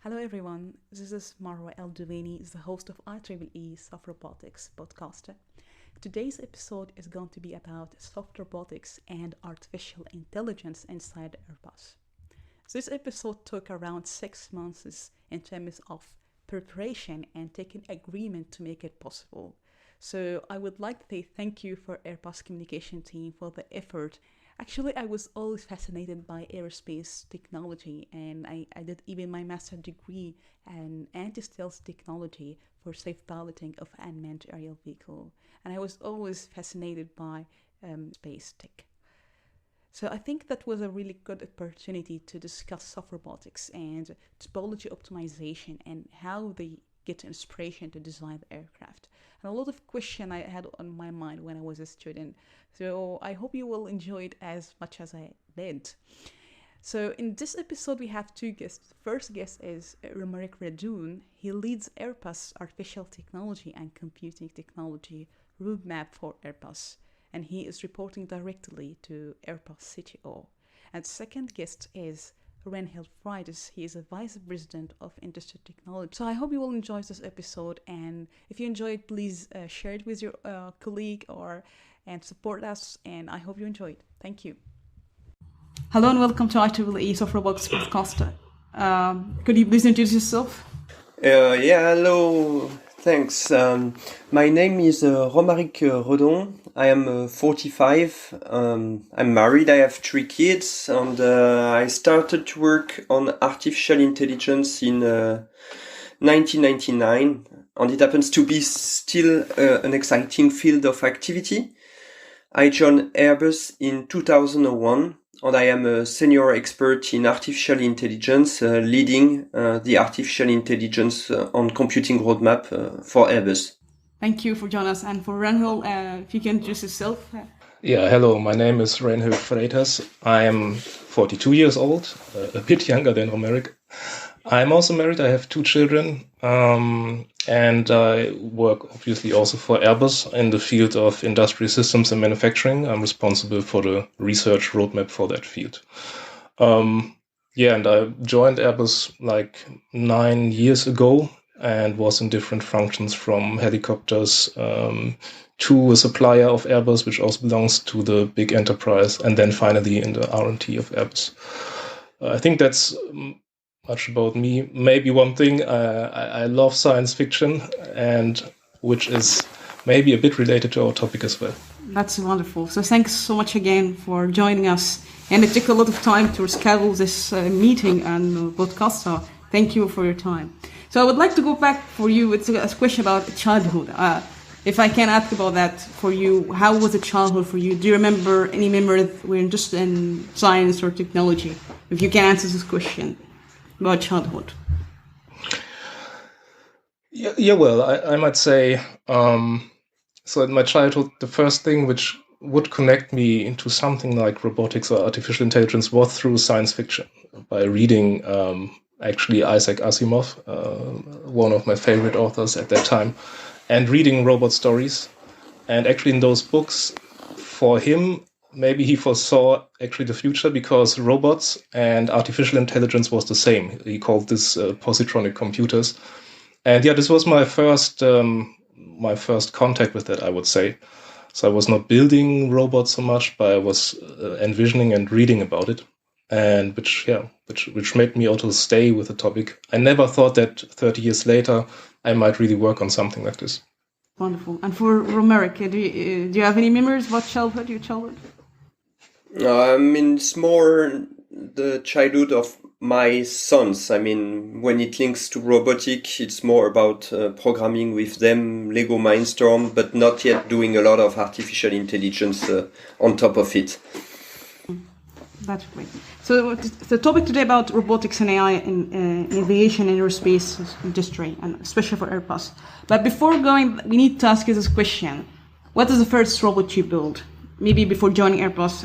Hello everyone, this is Marwa El Duveni, the host of IEEE Soft Robotics podcast. Today's episode is going to be about soft robotics and artificial intelligence inside Airbus. This episode took around 6 months in terms of preparation and taking agreement to make it possible. So I would like to say thank you for Airbus communication team for the effort. Actually, I was always fascinated by aerospace technology, and I did even my master's degree in anti-stealth technology for safe piloting of unmanned aerial vehicle. And I was always fascinated by space tech. So I think that was a really good opportunity to discuss soft robotics and topology optimization and how they get inspiration to design the aircraft. And a lot of question I had on my mind when I was a student. So I hope you will enjoy it as much as I did. So in this episode, we have two guests. The first guest is Romaric Radoun. He leads Airbus Artificial Technology and Computing Technology Roadmap for Airbus, and he is reporting directly to Airbus CTO. And second guest is Reinhold Friedis. He is a Vice President of Industry Technology. So I hope you will enjoy this episode, and if you enjoy it, please share it with your colleague and support us, and I hope you enjoy it. Thank you. Hello and welcome to IEEE Soft Robotics podcast. Could you please introduce yourself? Hello, thanks. My name is Romaric Redon. I am 45. I'm married. I have 3 kids, and I started to work on artificial intelligence in 1999, and it happens to be still an exciting field of activity. I joined Airbus in 2001. And I am a senior expert in artificial intelligence, leading the artificial intelligence on computing roadmap for Airbus. Thank you for joining us. And for Reinhold, if you can introduce yourself. Yeah, hello, my name is Reinhold Freitas. I am 42 years old, a bit younger than Romaric. I'm also married, I have 2 children, and I work obviously also for Airbus in the field of industrial systems and manufacturing. I'm responsible for the research roadmap for that field. And I joined Airbus like 9 years ago and was in different functions from helicopters to a supplier of Airbus, which also belongs to the big enterprise, and then finally in the R&D of Airbus. I think that's much about me. Maybe one thing, I love science fiction, and which is maybe a bit related to our topic as well. That's wonderful. So thanks so much again for joining us. And it took a lot of time to schedule this meeting and podcast. So thank you for your time. So I would like to go back for you. It's a question about childhood. If I can ask about that for you, how was it childhood for you? Do you remember any memories were interested in science or technology? If you can answer this question about childhood. Well, I might say, so in my childhood, the first thing which would connect me into something like robotics or artificial intelligence was through science fiction, by reading actually Isaac Asimov, one of my favorite authors at that time, and reading robot stories. And actually in those books, for him, maybe he foresaw actually the future, because robots and artificial intelligence was the same. He called this positronic computers. And this was my first contact with that, I would say. So I was not building robots so much, but I was envisioning and reading about it, and which made me also stay with the topic. I never thought that 30 years later I might really work on something like this. Wonderful. And for Romaric, do you have any memories about your childhood? It's more the childhood of my sons. When it links to robotic, it's more about programming with them, Lego Mindstorm, but not yet doing a lot of artificial intelligence on top of it. That's great. So the topic today about robotics and AI in aviation and aerospace industry, and especially for Airbus. But before going, we need to ask you this question. What is the first robot you built? Maybe before joining Airbus,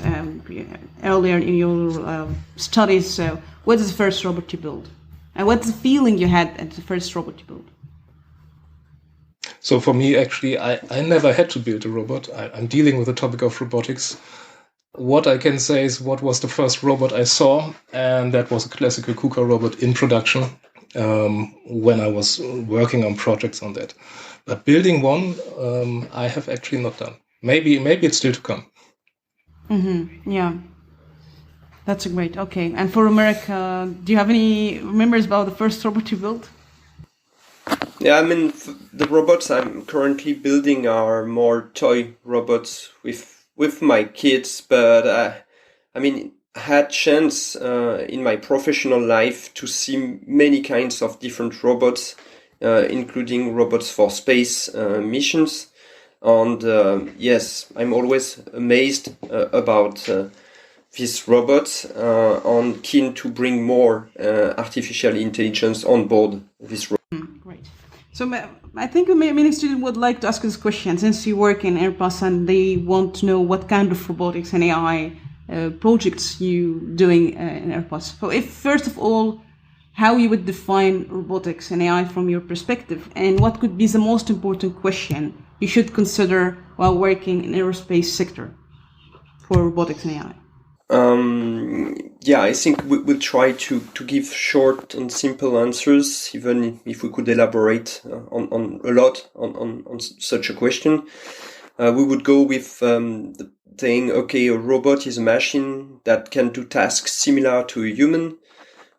earlier in your studies, what is the first robot you built? And what's the feeling you had at the first robot you built? So for me, actually, I never had to build a robot. I'm dealing with the topic of robotics. What I can say is what was the first robot I saw, and that was a classical KUKA robot in production. when I was working on projects on that. But building one, I have actually not done. Maybe it's still to come. Yeah, that's great. Okay, and for America, do you have any memories about the first robot you built? Yeah, I mean, the robots I'm currently building are more toy robots with my kids, but I mean, I had chance in my professional life to see many kinds of different robots, including robots for space missions. And yes, I'm always amazed about these robots and keen to bring more artificial intelligence on board this robot. Great. So I think many students would like to ask this question, since you work in Airbus and they want to know what kind of robotics and AI projects you doing in Airbus. So if first of all, how you would define robotics and AI from your perspective, and what could be the most important question you should consider while working in aerospace sector for robotics and AI? Yeah, I think we'll try to give short and simple answers, even if we could elaborate on a lot on such a question. We would go with saying, okay, a robot is a machine that can do tasks similar to a human,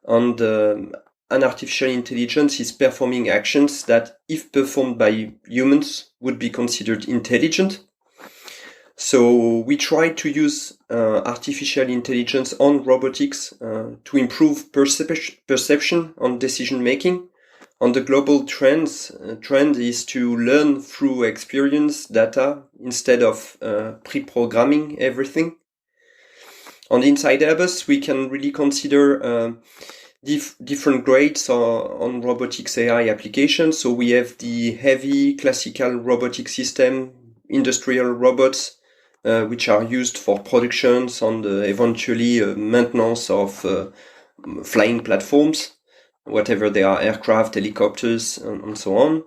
and an artificial intelligence is performing actions that, if performed by humans, would be considered intelligent. So we try to use artificial intelligence on robotics to improve perception and decision making. And the global trend is to learn through experience data instead of pre-programming everything. And inside Airbus, we can really consider different grades on robotics AI applications. So we have the heavy classical robotic system, industrial robots, which are used for productions and eventually maintenance of flying platforms, whatever they are, aircraft, helicopters, and so on.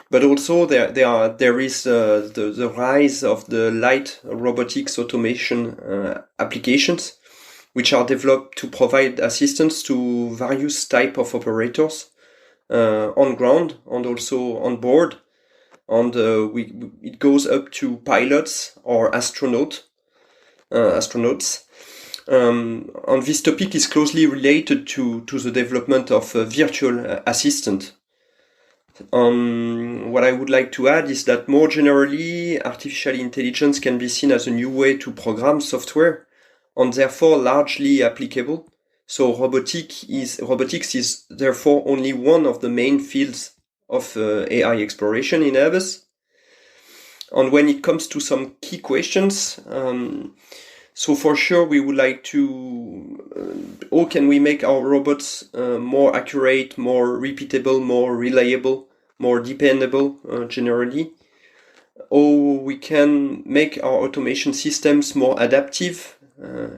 But also there is the rise of the light robotics automation applications, which are developed to provide assistance to various type of operators on ground and also on board. And it goes up to pilots or astronauts. And this topic is closely related to the development of a virtual assistant. What I would like to add is that more generally, artificial intelligence can be seen as a new way to program software and therefore largely applicable. So robotics is therefore only one of the main fields of AI exploration in Airbus. And when it comes to some key questions, so for sure we would like to, how can we make our robots more accurate, more repeatable, more reliable, more dependable generally? Or we can make our automation systems more adaptive,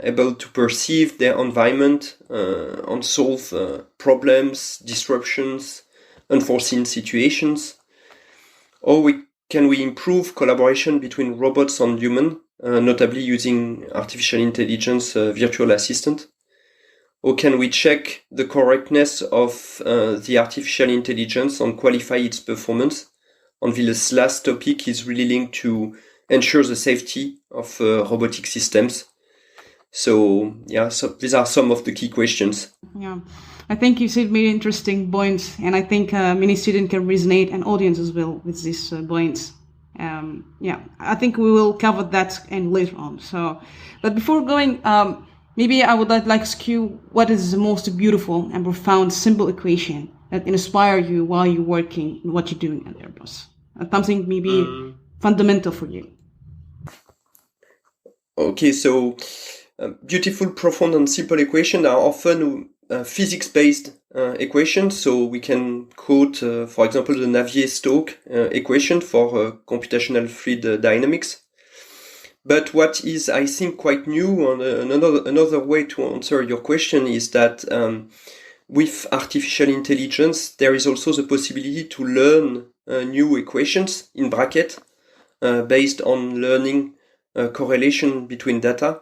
able to perceive their environment and solve problems, disruptions, unforeseen situations. Or can we improve collaboration between robots and humans, notably using artificial intelligence virtual assistant? Or can we check the correctness of the artificial intelligence and qualify its performance? And this last topic is really linked to ensure the safety of robotic systems. So these are some of the key questions. Yeah, I think you said many interesting points, and I think many students can resonate, and audience as well, with these points. I think we will cover that and later on. So, but before going, maybe I would like to ask you, what is the most beautiful and profound simple equation that inspire you while you're working and what you're doing at Airbus? Something maybe fundamental for you. Okay, so beautiful, profound, and simple equations are often physics-based equations. So we can quote, for example, the Navier-Stokes equation for computational fluid dynamics. But what is, I think, quite new, and another way to answer your question is that with artificial intelligence, there is also the possibility to learn new equations in bracket based on learning correlation between data.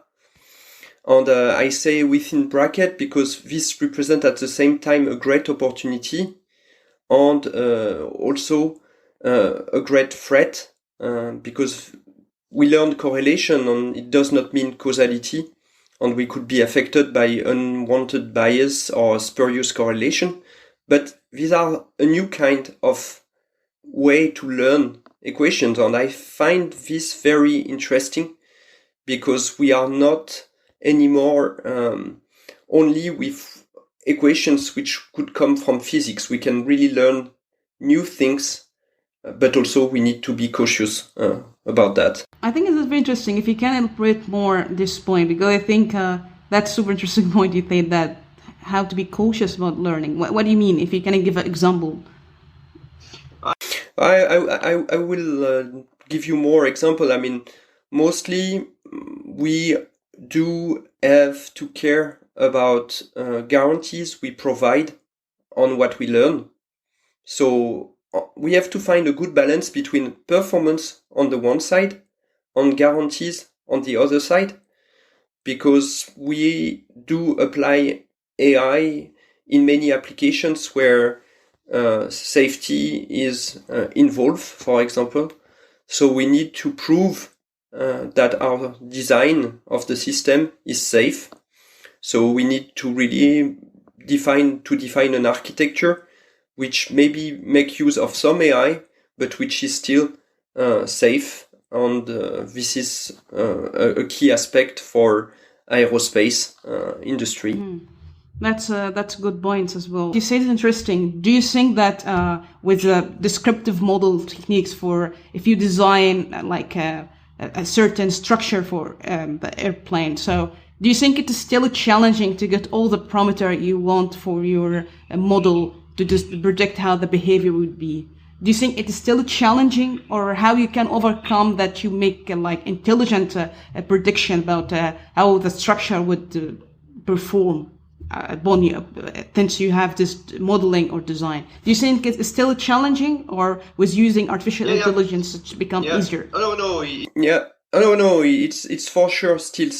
And I say within bracket because this represents at the same time a great opportunity and also a great threat because we learned correlation and it does not mean causality, and we could be affected by unwanted bias or spurious correlation. But these are a new kind of way to learn equations, and I find this very interesting because we are not anymore only with equations which could come from physics. We can really learn new things, but also we need to be cautious about that. I think it's very interesting. If you can elaborate more this point, because I think that's super interesting point you think that how to be cautious about learning. What do you mean? If you can give an example. I will give you more example. I mean, mostly we do have to care about guarantees we provide on what we learn. So we have to find a good balance between performance on the one side and guarantees on the other side, because we do apply AI in many applications where safety is involved, for example. So we need to prove that our design of the system is safe. So we need to really define an architecture which maybe make use of some AI, but which is still safe. And this is a key aspect for aerospace industry. Mm. That's a good point as well. You say it's interesting. Do you think that with descriptive model techniques for if you design like a certain structure for the airplane, so do you think it is still challenging to get all the parameter you want for your model to just predict how the behavior would be? Do you think it is still challenging, or how you can overcome that you make like intelligent prediction about how the structure would perform upon you since you have this modeling or design? Do you think it's still challenging, or with using artificial intelligence it's become easier? No, it's for sure still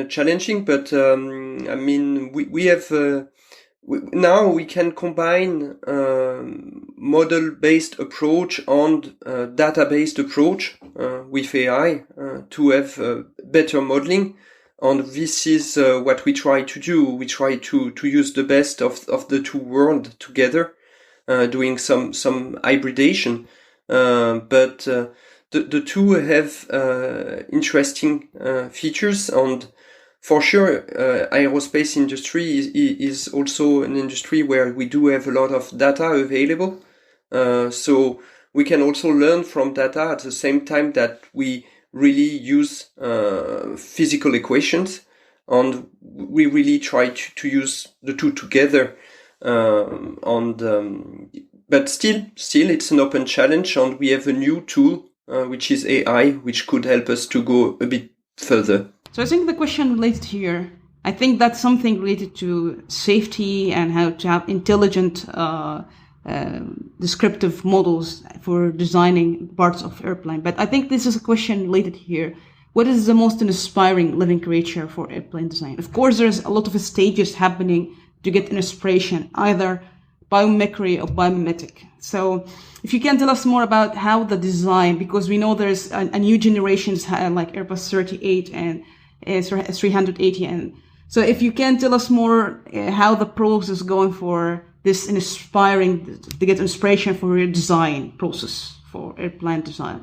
challenging, but I mean we have now we can combine model-based approach and data-based approach with AI to have better modeling. And this is what we try to do. We try to use the best of the two worlds together, doing some hybridation. But the two have interesting features, and for sure, aerospace industry is also an industry where we do have a lot of data available. So we can also learn from data at the same time that we really use physical equations, and we really try to use the two together. But still, it's an open challenge, and we have a new tool, which is AI, which could help us to go a bit further. So I think the question related here, I think that's something related to safety and how to have intelligent descriptive models for designing parts of airplane. But I think this is a question related here. What is the most inspiring living creature for airplane design? Of course, there's a lot of stages happening to get inspiration, either biomimicry or biomimetic. So if you can tell us more about how the design, because we know there's a new generations like Airbus 38 and 380. And so if you can tell us more how the process is going for this inspiring, to get inspiration for your design process for airplane design.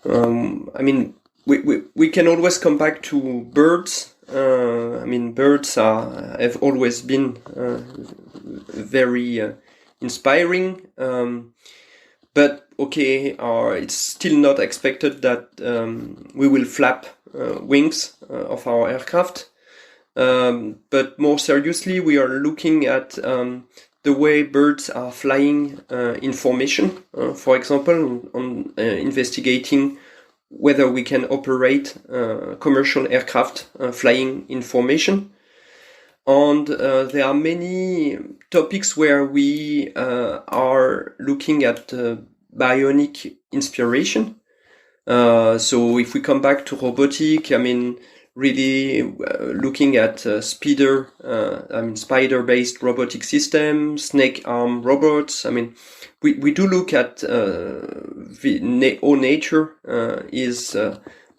I mean, we can always come back to birds. I mean, birds have always been very inspiring. But okay, it's still not expected that we will flap wings of our aircraft. But more seriously, we are looking at the way birds are flying in formation, for example, on investigating whether we can operate commercial aircraft flying in formation. And there are many topics where we are looking at bionic inspiration. So if we come back to robotic, I mean, really looking at spider-based robotic systems, snake arm robots. I mean, we do look at how nature is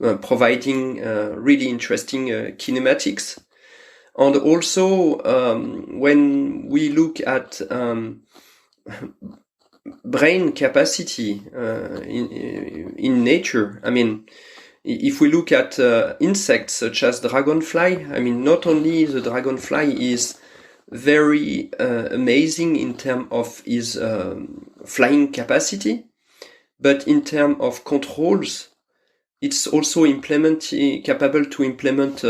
providing really interesting kinematics. And also, when we look at brain capacity in nature, I mean, if we look at insects such as dragonfly, I mean, not only the dragonfly is very amazing in terms of his flying capacity, but in terms of controls, it's also capable to implement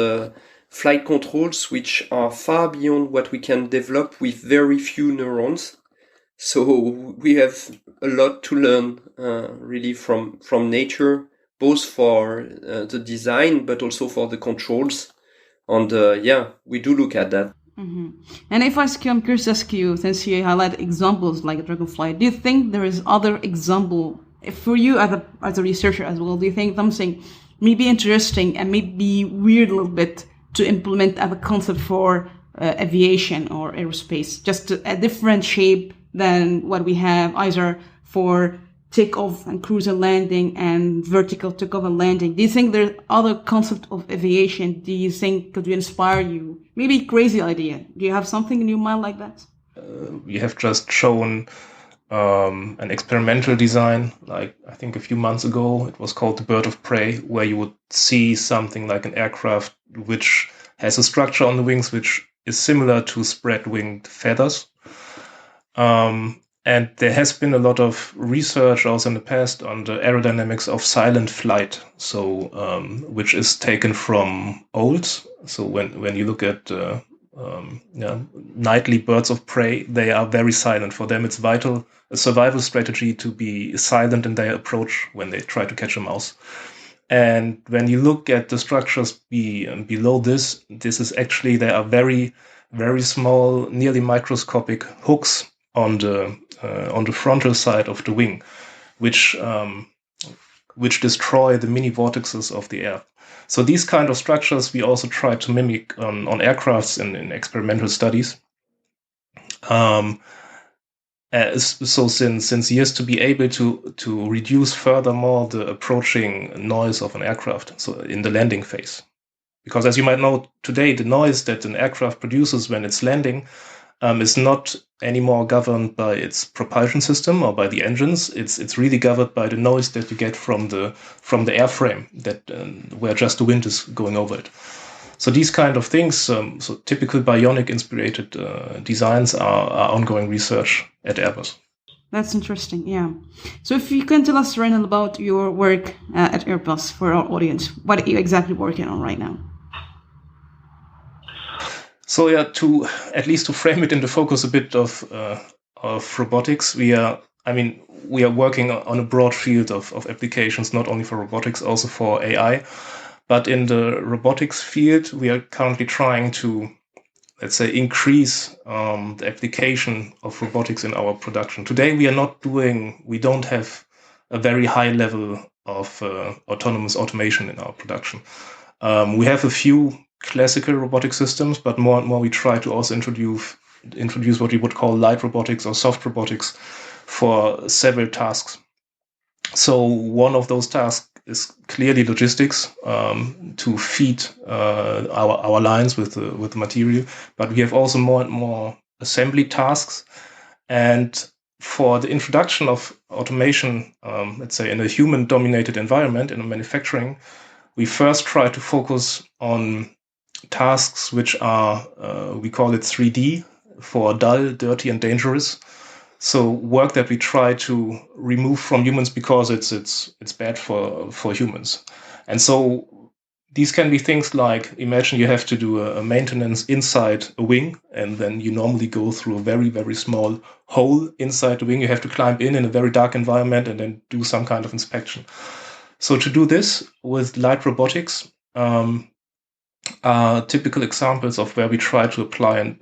flight controls which are far beyond what we can develop with very few neurons. So we have a lot to learn really from nature, both for the design but also for the controls. And we do look at that. Mm-hmm. And if I'm curious to ask you, since you highlight examples like Dragonfly, do you think there is other example for you as a researcher as well? Do you think something maybe interesting and maybe weird a little bit to implement as a concept for aviation or aerospace, just a different shape than what we have either for takeoff and cruise and landing and vertical takeoff and landing? Do you think there's other concept of aviation? Do you think could inspire you? Maybe crazy idea. Do you have something in your mind like that? We have just shown an experimental design, like I think a few months ago. It was called the Bird of Prey, where you would see something like an aircraft which has a structure on the wings which is similar to spread-winged feathers. And there has been a lot of research also in the past on the aerodynamics of silent flight, so which is taken from owls. So when you look at nightly birds of prey, they are very silent. For them, it's a survival strategy to be silent in their approach when they try to catch a mouse. And when you look at the structures below this is actually, there are very, very small, nearly microscopic hooks on the frontal side of the wing, which destroy the mini vortexes of the air. So these kind of structures we also try to mimic on aircrafts in experimental studies. So since years, to be able to reduce furthermore the approaching noise of an aircraft, so in the landing phase. Because as you might know today, the noise that an aircraft produces when it's landing is not anymore governed by its propulsion system or by the engines. It's really governed by the noise that you get from the airframe that where just the wind is going over it. So these kind of things, so typical bionic inspired designs are ongoing research at Airbus. That's interesting, yeah. So if you can tell us, Reinhold, about your work at Airbus for our audience, what are you exactly working on right now? So to frame it in the focus a bit of robotics, we are working on a broad field of applications, not only for robotics, also for AI. But in the robotics field, we are currently trying to, let's say, increase the application of robotics in our production. Today, we don't have a very high level of autonomous automation in our production. We have a few classical robotic systems, but more and more we try to also introduce what we would call light robotics or soft robotics for several tasks. So one of those tasks is clearly logistics, to feed our lines with the material, but we have also more and more assembly tasks. And for the introduction of automation, let's say in a human-dominated environment in a manufacturing, we first try to focus on tasks which are, we call it 3D, for dull, dirty, and dangerous. So work that we try to remove from humans because it's bad for humans. And so these can be things like, imagine you have to do a maintenance inside a wing, and then you normally go through a very, very small hole inside the wing. You have to climb in a very dark environment and then do some kind of inspection. So to do this with light robotics are typical examples of where we try to apply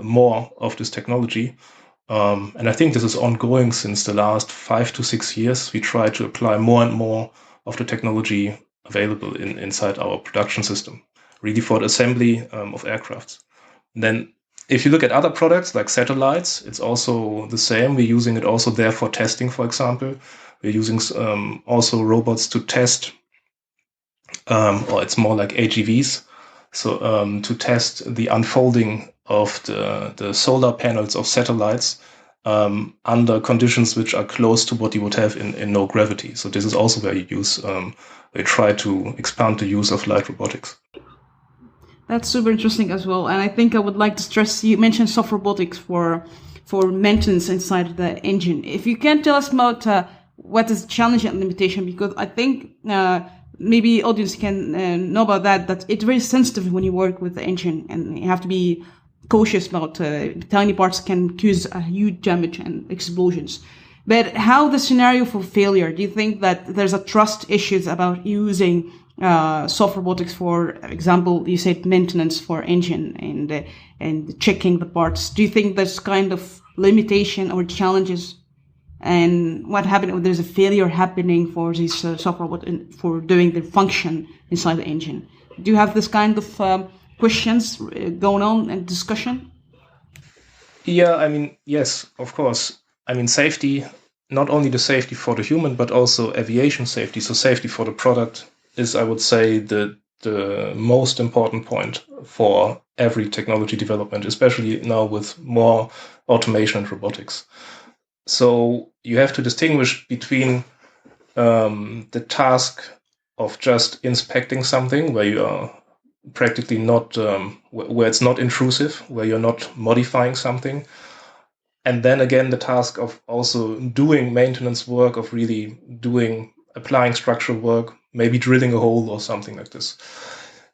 more of this technology. And I think this is ongoing since the last 5 to 6 years. We try to apply more and more of the technology available inside our production system, really for the assembly of aircrafts. Then if you look at other products like satellites, it's also the same. We're using it also there for testing, for example. We're using also robots to test, or it's more like AGVs, so to test the unfolding of the solar panels of satellites under conditions which are close to what you would have in no gravity. So this is also where you use, we try to expand the use of light robotics. That's super interesting as well. And I think I would like to stress, you mentioned soft robotics for maintenance inside the engine. If you can tell us about what is the challenge and limitation, because I think maybe audience can know about that it's very sensitive when you work with the engine, and you have to be cautious about tiny parts can cause a huge damage and explosions. But how the scenario for failure? Do you think that there's a trust issues about using soft robotics, for example, you said maintenance for engine and checking the parts? Do you think there's kind of limitation or challenges? And what happens if there's a failure happening for this soft robot for doing the function inside the engine? Do you have this kind of questions going on and discussion? Yeah, I mean, yes, of course. I mean, safety, not only the safety for the human, but also aviation safety. So safety for the product is, I would say, the most important point for every technology development, especially now with more automation and robotics. So you have to distinguish between the task of just inspecting something where you are practically not, where it's not intrusive, where you're not modifying something. And then again, the task of also doing maintenance work, of really applying structural work, maybe drilling a hole or something like this.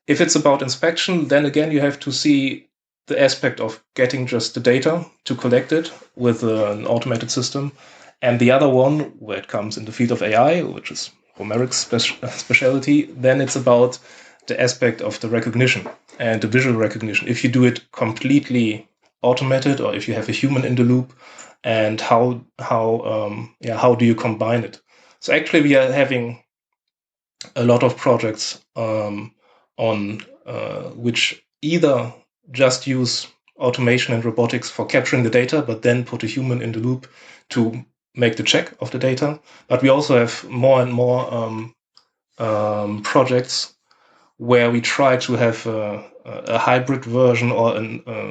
If it's about inspection, then again, you have to see the aspect of getting just the data to collect it with an automated system. And the other one, where it comes in the field of AI, which is Romeric's specialty, then it's about the aspect of the recognition and the visual recognition. If you do it completely automated, or if you have a human in the loop, and how do you combine it? So actually, we are having a lot of projects on which either just use automation and robotics for capturing the data, but then put a human in the loop to make the check of the data. But we also have more and more projects where we try to have a hybrid version, or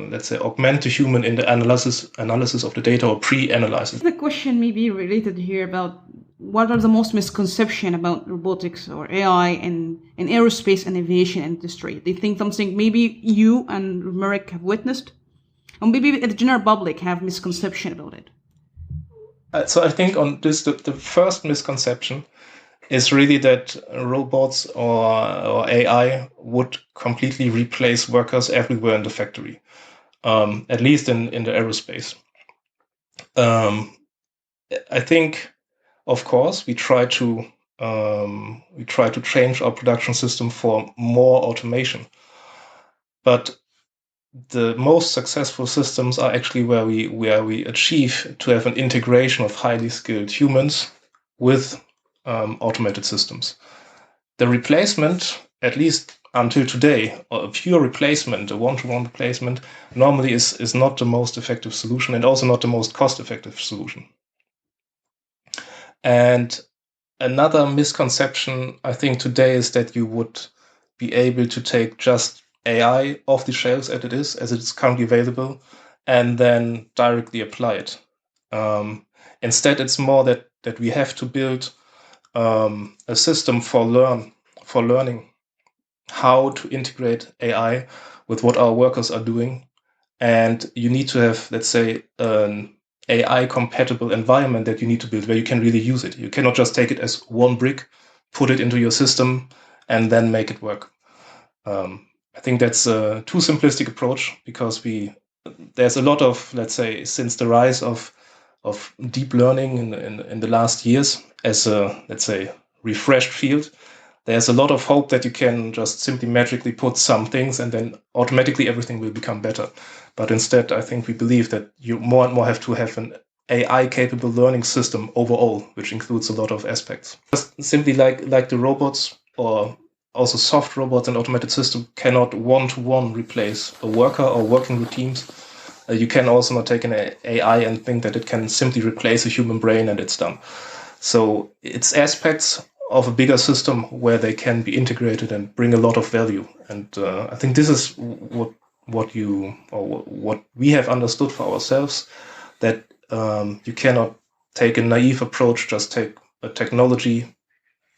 let's say augment the human in the analysis of the data, or pre-analysis. The question may be related here about what are the most misconceptions about robotics or AI in aerospace and aviation industry? Do you think something maybe you and Romeric have witnessed? Or maybe the general public have misconception about it? So I think on this, the first misconception is really that robots or AI would completely replace workers everywhere in the factory, at least in the aerospace. I think, of course, we try to change our production system for more automation, but the most successful systems are actually where we achieve to have an integration of highly skilled humans with automated systems. The replacement, at least until today, or a pure replacement, a one-to-one replacement, normally is not the most effective solution, and also not the most cost-effective solution. And another misconception, I think, today is that you would be able to take just AI off the shelves as it is currently available, and then directly apply it. Instead, it's more that we have to build a system for learning how to integrate AI with what our workers are doing. And you need to have, let's say, an AI compatible environment that you need to build where you can really use it. You cannot just take it as one brick, put it into your system, and then make it work. I think that's a too simplistic approach, because there's a lot of, let's say, since the rise of deep learning in the last years as a, let's say, refreshed field, there's a lot of hope that you can just simply magically put some things and then automatically everything will become better. But instead, I think we believe that you more and more have to have an AI-capable learning system overall, which includes a lot of aspects. Just simply like the robots or also soft robots and automated systems cannot one-to-one replace a worker or working routines. You can also not take an AI and think that it can simply replace a human brain and it's done. So it's aspects of a bigger system where they can be integrated and bring a lot of value. And I think this is what we have understood for ourselves, that you cannot take a naive approach, just take a technology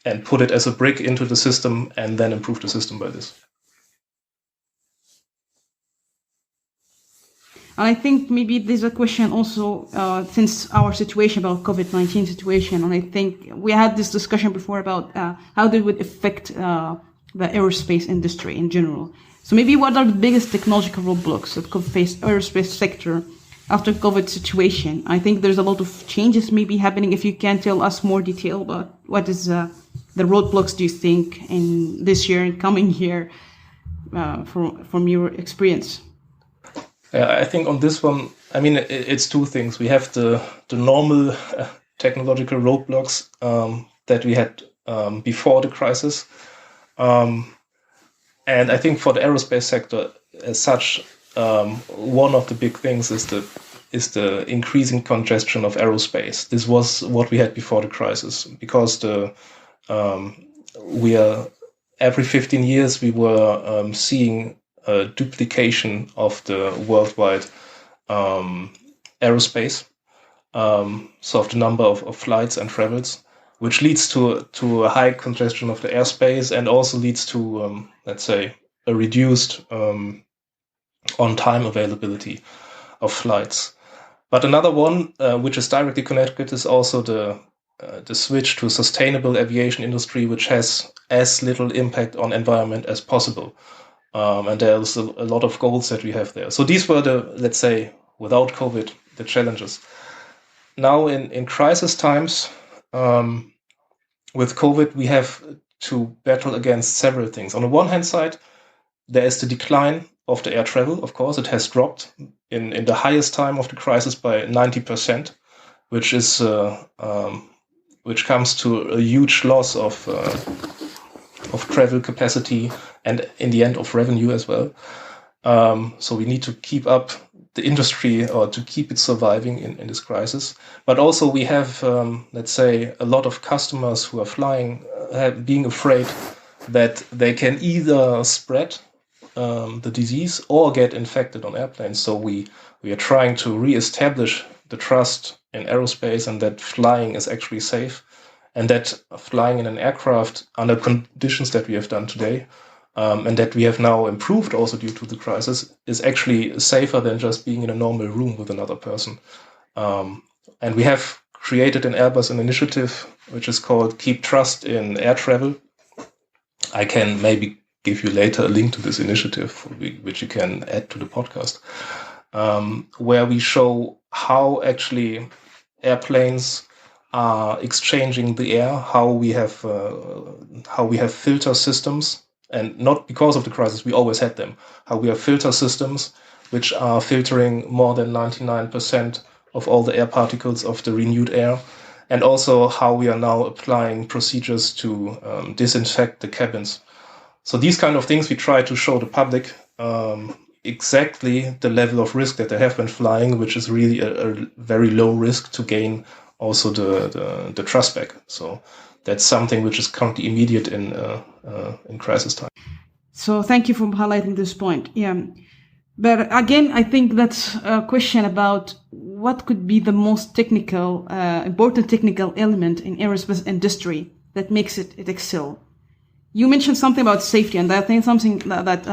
and put it as a brick into the system and then improve the system by this. And I think maybe there's a question also, since our situation about COVID-19 situation, and I think we had this discussion before about how they would affect the aerospace industry in general. So maybe what are the biggest technological roadblocks that could face aerospace sector after COVID situation? I think there's a lot of changes maybe happening. If you can tell us more detail about what is the roadblocks do you think in this year and coming year from your experience? I think on this one, I mean, it's two things. We have the normal technological roadblocks that we had before the crisis. And I think for the aerospace sector as such, one of the big things is the increasing congestion of aerospace. This was what we had before the crisis, because every 15 years we were seeing a duplication of the worldwide aerospace, so of the number of flights and travels, which leads to a high congestion of the airspace and also leads to, let's say, a reduced on-time availability of flights. But another one, which is directly connected, is also the switch to sustainable aviation industry, which has as little impact on environment as possible. And there's a lot of goals that we have there. So these were let's say, without COVID, the challenges. Now in crisis times, with COVID, we have to battle against several things. On the one hand side, there is the decline of the air travel. Of course, it has dropped in the highest time of the crisis by 90%, which is which comes to a huge loss of travel capacity and in the end of revenue as well. So we need to keep up the industry or to keep it surviving in this crisis. But also we have, let's say, a lot of customers who are flying, being afraid that they can either spread the disease or get infected on airplanes. So we are trying to reestablish the trust in aerospace and that flying is actually safe, and that flying in an aircraft under conditions that we have done today, and that we have now improved also due to the crisis, is actually safer than just being in a normal room with another person. And we have created in Airbus an initiative which is called Keep Trust in Air Travel. I can maybe give you later a link to this initiative, which you can add to the podcast, where we show how actually airplanes are exchanging the air, how we have filter systems, and not because of the crisis, we always had them, how we have filter systems which are filtering more than 99% of all the air particles of the renewed air, and also how we are now applying procedures to disinfect the cabins. So these kind of things we try to show the public exactly the level of risk that they have when flying, which is really a very low risk to gain also the trust back. So that's something which is currently immediate in crisis time. So thank you for highlighting this point. Yeah. But again, I think that's a question about what could be the most technical, important technical element in aerospace industry that makes it excel. You mentioned something about safety, and I think something that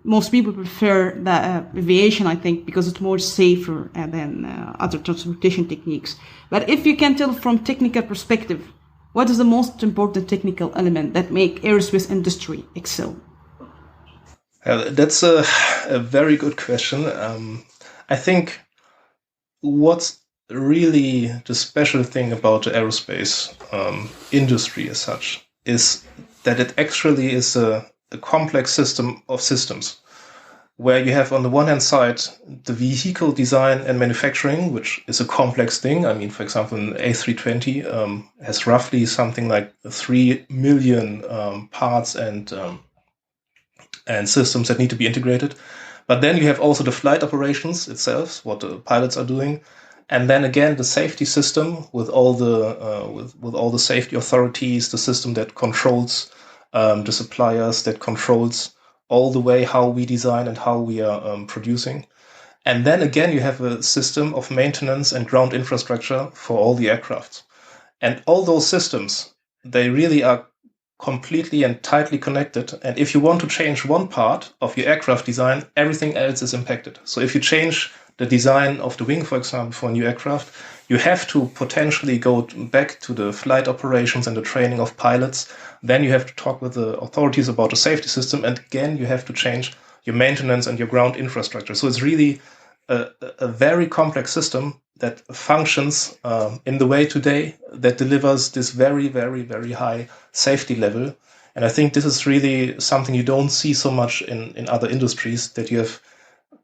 most people prefer the aviation, I think, because it's more safer than other transportation techniques. But if you can tell from technical perspective, what is the most important technical element that make aerospace industry excel? That's a very good question. I think what's really the special thing about the aerospace industry as such is that it actually is a complex system of systems. where you have on the one hand side the vehicle design and manufacturing, which is a complex thing. I mean, for example, an A320 has roughly something like 3 million parts and systems that need to be integrated. But then you have also the flight operations itself, what the pilots are doing, and then again the safety system with all the with all the safety authorities, the system that controls the suppliers, that controls all the way how we design and how we are producing. And then again, you have a system of maintenance and ground infrastructure for all the aircraft. And all those systems, they really are completely and tightly connected. And if you want to change one part of your aircraft design, everything else is impacted. So if you change the design of the wing, for example, for a new aircraft, you have to potentially go back to the flight operations and the training of pilots. Then you have to talk with the authorities about the safety system. And again, you have to change your maintenance and your ground infrastructure. So it's really a very complex system that functions in the way today that delivers this very, very, very high safety level. And I think this is really something you don't see so much in other industries, that you have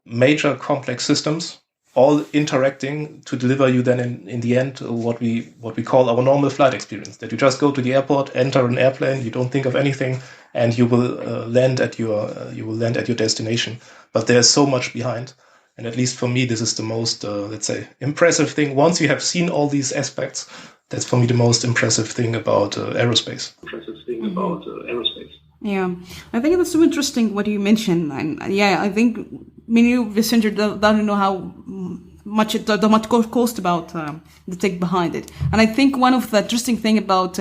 major complex systems all interacting to deliver you then in the end what we call our normal flight experience, that you just go to the airport, enter an airplane, you don't think of anything, and you will land at your destination. But there's so much behind. And at least for me, this is the most, let's say, impressive thing. Once you have seen all these aspects, that's for me the most impressive thing about aerospace. Yeah, I think that's so interesting what you mentioned. And yeah, I think many of the center don't know how much it cost about the tech behind it. And I think one of the interesting thing about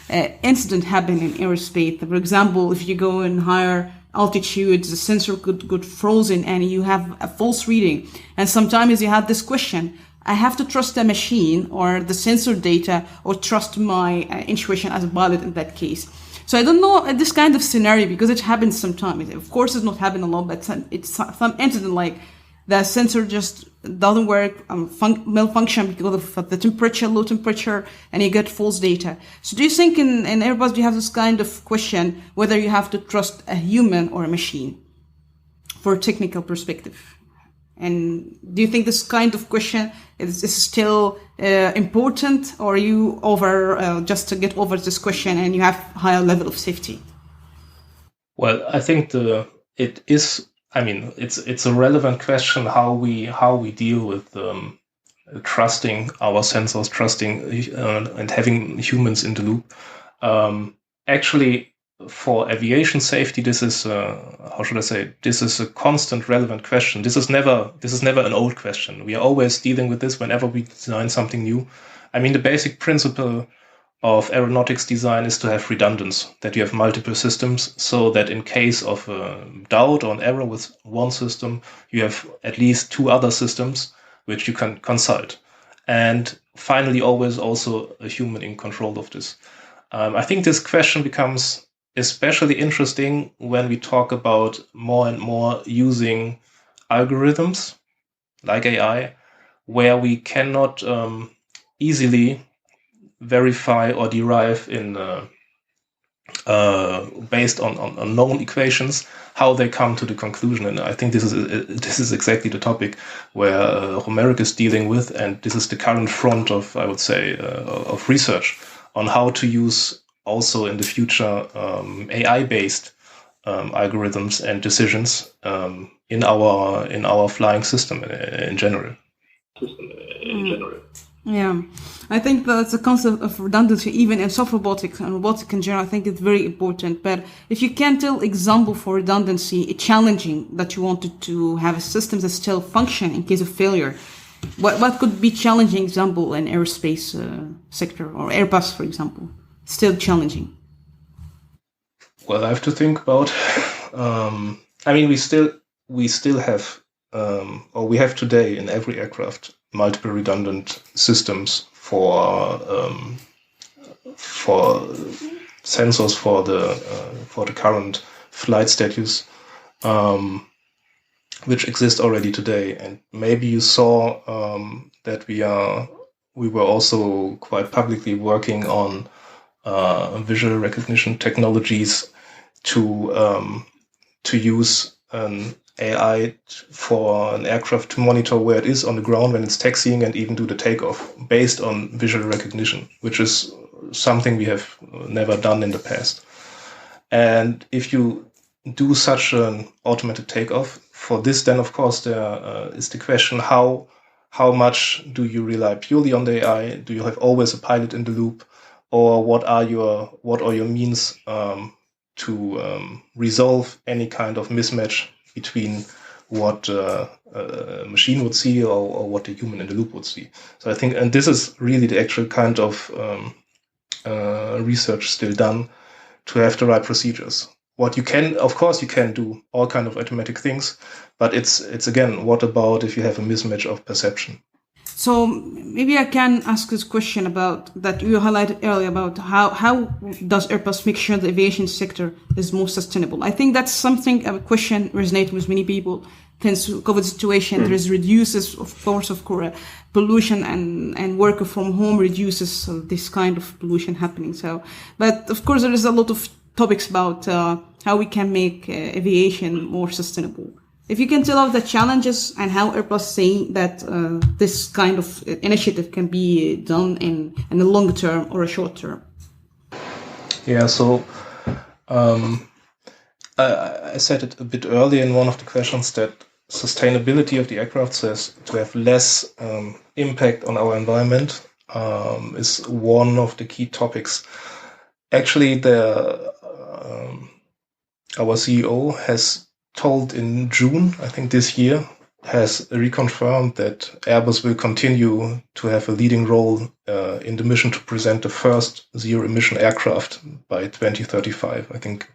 incident happening in aerospace, for example, if you go in higher altitudes, the sensor could frozen and you have a false reading. And sometimes you have this question, I have to trust the machine or the sensor data or trust my intuition as a pilot in that case. So I don't know this kind of scenario because it happens sometimes. Of course, it's not happening a lot, but it's some incident like the sensor just doesn't work, malfunction because of the temperature, low temperature, and you get false data. So do you think in Airbus, do you have this kind of question, whether you have to trust a human or a machine for a technical perspective? And do you think this kind of question is still important, or are you over just to get over this question and you have higher level of safety? Well, I think it is. I mean, it's a relevant question how we deal with trusting our sensors, trusting and having humans in the loop. Actually, for aviation safety, this is how should I say? This is a constant relevant question. This is never an old question. We are always dealing with this whenever we design something new. I mean, the basic principle of aeronautics design is to have redundancy, that you have multiple systems, so that in case of a doubt or an error with one system, you have at least two other systems which you can consult. And finally, always also a human in control of this. I think this question becomes especially interesting when we talk about more and more using algorithms like AI, where we cannot easily verify or derive in based on known equations how they come to the conclusion. And I think this is exactly the topic where Romeric is dealing with, and this is the current front of, I would say, of research on how to use also in the future AI-based algorithms and decisions in our flying system in general. Yeah, I think that's the concept of redundancy, even in soft robotics and robotics in general. I think it's very important. But if you can tell example for redundancy, it's challenging that you wanted to have a system that still function in case of failure. What could be challenging example in aerospace sector or Airbus, for example? Still challenging. Well, I have to think about. I mean, we still have, or we have today in every aircraft, multiple redundant systems for sensors for the current flight status, which exist already today. And maybe you saw that we were also quite publicly working on visual recognition technologies to use an AI for an aircraft to monitor where it is on the ground when it's taxiing and even do the takeoff based on visual recognition, which is something we have never done in the past. And if you do such an automated takeoff, for this then of course there is the question, how much do you rely purely on the AI? Do you have always a pilot in the loop? Or what are your means to resolve any kind of mismatch between what a machine would see or what the human in the loop would see? So I think, and this is really the actual kind of research still done to have the right procedures. What you can, of course, you can do all kind of automatic things, but it's again, what about if you have a mismatch of perception? So maybe I can ask this question about that you highlighted earlier about how does Airbus make sure the aviation sector is more sustainable? I think that's something, a question resonates with many people. Thanks to COVID situation, there is reduces, of course, pollution and work from home reduces this kind of pollution happening. So, but of course, there is a lot of topics about how we can make aviation more sustainable. If you can tell us the challenges and how Airbus saying that this kind of initiative can be done in a long term or a short term. Yeah, so I said it a bit earlier in one of the questions that sustainability of the aircraft says to have less impact on our environment is one of the key topics. Actually, our CEO has told in June, I think this year, has reconfirmed that Airbus will continue to have a leading role in the mission to present the first zero-emission aircraft by 2035. I think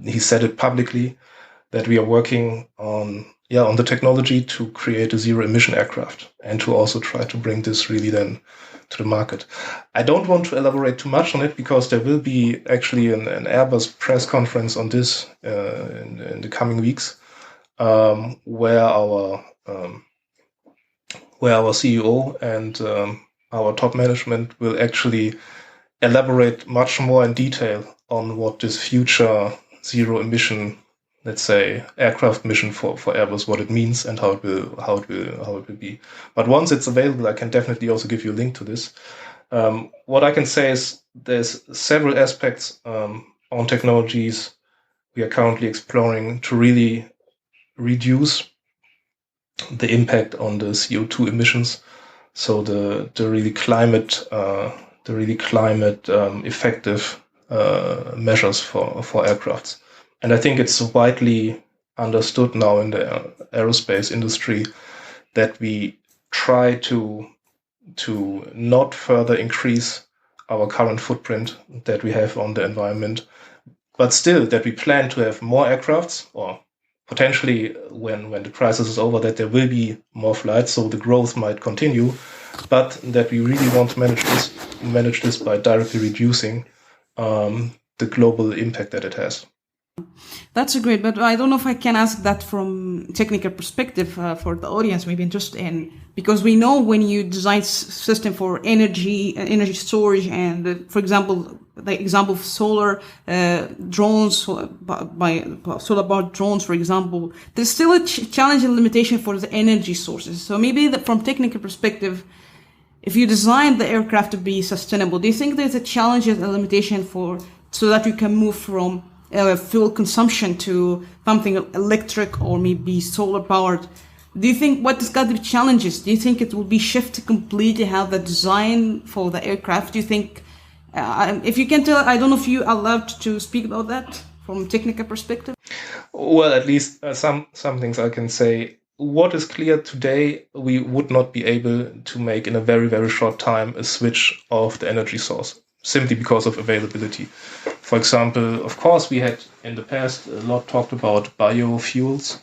he said it publicly that we are working on the technology to create a zero-emission aircraft and to also try to bring this really then to the market. I don't want to elaborate too much on it because there will be actually an Airbus press conference on this in the coming weeks, where our CEO and our top management will actually elaborate much more in detail on what this future zero emission, let's say, aircraft mission for Airbus, what it means and how it will be. But once it's available, I can definitely also give you a link to this. What I can say is there's several aspects on technologies we are currently exploring to really reduce the impact on the CO2 emissions. So the really climate effective measures for aircrafts. And I think it's widely understood now in the aerospace industry that we try to not further increase our current footprint that we have on the environment, but still that we plan to have more aircrafts, or potentially when the crisis is over, that there will be more flights, so the growth might continue, but that we really want to manage this by directly reducing the global impact that it has. That's great, but I don't know if I can ask that from technical perspective for the audience, maybe interested in, because we know when you design system for energy storage, and for example, the example of solar drones, by solar powered drones, for example, there's still a challenge and limitation for the energy sources. So maybe from technical perspective, if you design the aircraft to be sustainable, do you think there's a challenge and a limitation so that you can move from fuel consumption to something electric or maybe solar powered? Do you think what is got the challenges? Do you think it will be shifted completely how the design for the aircraft? Do you think, if you can tell, I don't know if you're allowed to speak about that from technical perspective? Well, at least some things I can say. What is clear today, we would not be able to make in a very, very short time a switch of the energy source, simply because of availability. For example, of course, we had in the past a lot talked about biofuels,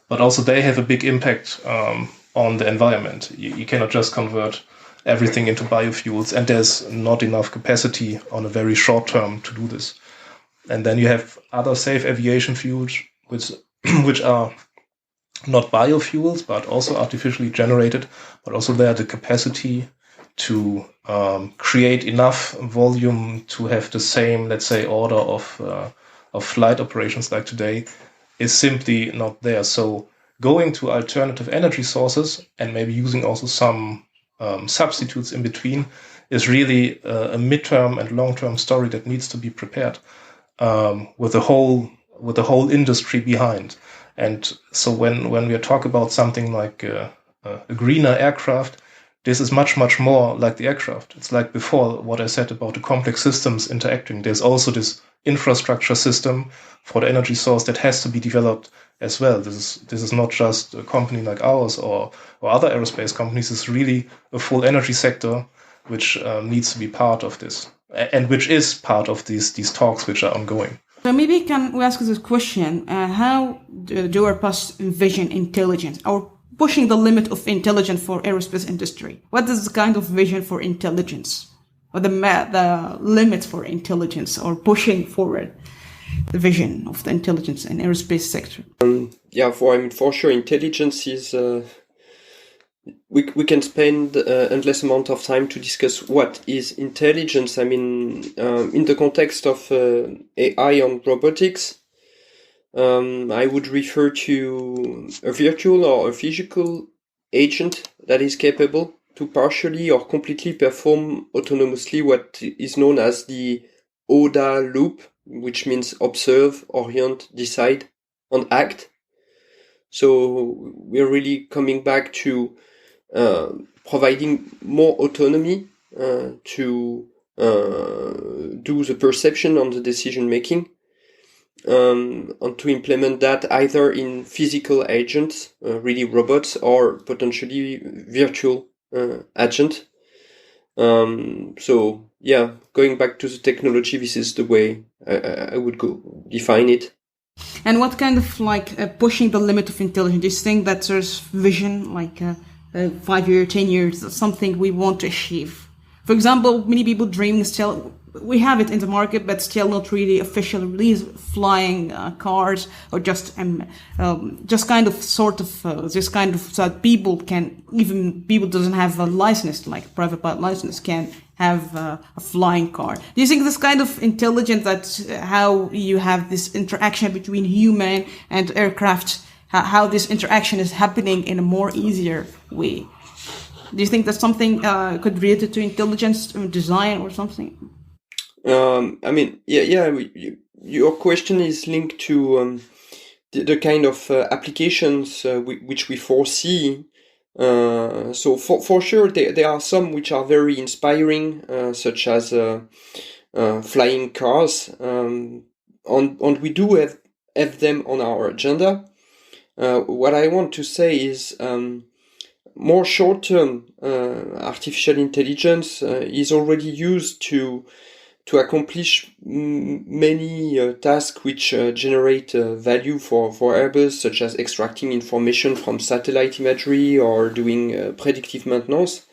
but also they have a big impact on the environment. You cannot just convert everything into biofuels, and there's not enough capacity on a very short term to do this. And then you have other safe aviation fuels, which are not biofuels, but also artificially generated, but also they have the capacity to create enough volume to have the same, let's say, order of flight operations like today. is simply not there. So going to alternative energy sources and maybe using also some substitutes in between is really a midterm and long-term story that needs to be prepared with the whole industry behind. And so when we talk about something like a greener aircraft, this is much more like the aircraft. It's like before what I said about the complex systems interacting. There's also this infrastructure system for the energy source that has to be developed as well. This is not just a company like ours or other aerospace companies. It's really a full energy sector which needs to be part of this, and which is part of these talks which are ongoing. So maybe can we ask this question? How do Airbus envision intelligence or pushing the limit of intelligence for aerospace industry? What is the kind of vision for intelligence, or the limits for intelligence, or pushing forward the vision of the intelligence in aerospace sector? For sure, intelligence is. We can spend endless amount of time to discuss what is intelligence. I mean, in the context of AI and robotics, I would refer to a virtual or a physical agent that is capable to partially or completely perform autonomously what is known as the OODA loop, which means observe, orient, decide, and act. So we're really coming back to providing more autonomy to do the perception on the decision making, and to implement that either in physical agents, really robots, or potentially virtual agent. So yeah, going back to the technology, this is the way I would go define it. And what kind of pushing the limit of intelligence? Do you think that there's vision, 5 years, 10 years, something we want to achieve? For example, many people dreaming still, we have it in the market, but still not really official release, flying cars, or just kind of sort of this kind of, so that people doesn't have a license, like private pilot license, can have a flying car. Do you think this kind of intelligence, that how you have this interaction between human and aircraft, how this interaction is happening in a more easier way? Do you think that's something could be related to intelligence or design or something? Your question is linked to the kind of applications which we foresee. So for sure, there are some which are very inspiring, such as flying cars, and we do have them on our agenda. What I want to say is more short-term artificial intelligence is already used to accomplish many tasks which generate value for Airbus, such as extracting information from satellite imagery or doing predictive maintenance.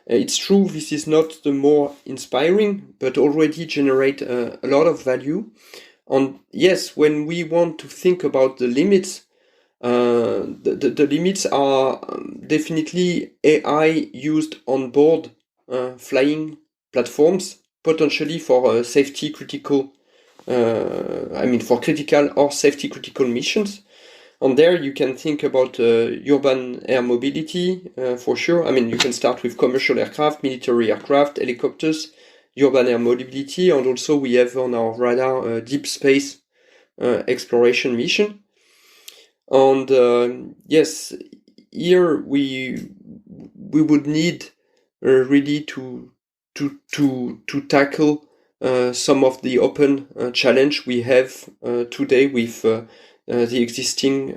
It's true, this is not the more inspiring, but already generate a lot of value. And yes, when we want to think about the limits, the limits are definitely AI used on board flying platforms, potentially for safety critical, for critical or safety critical missions. And there you can think about urban air mobility, for sure. I mean, you can start with commercial aircraft, military aircraft, helicopters, urban air mobility, and also we have on our radar deep space exploration mission. And yes, here we would need really to tackle some of the open challenge we have today with the existing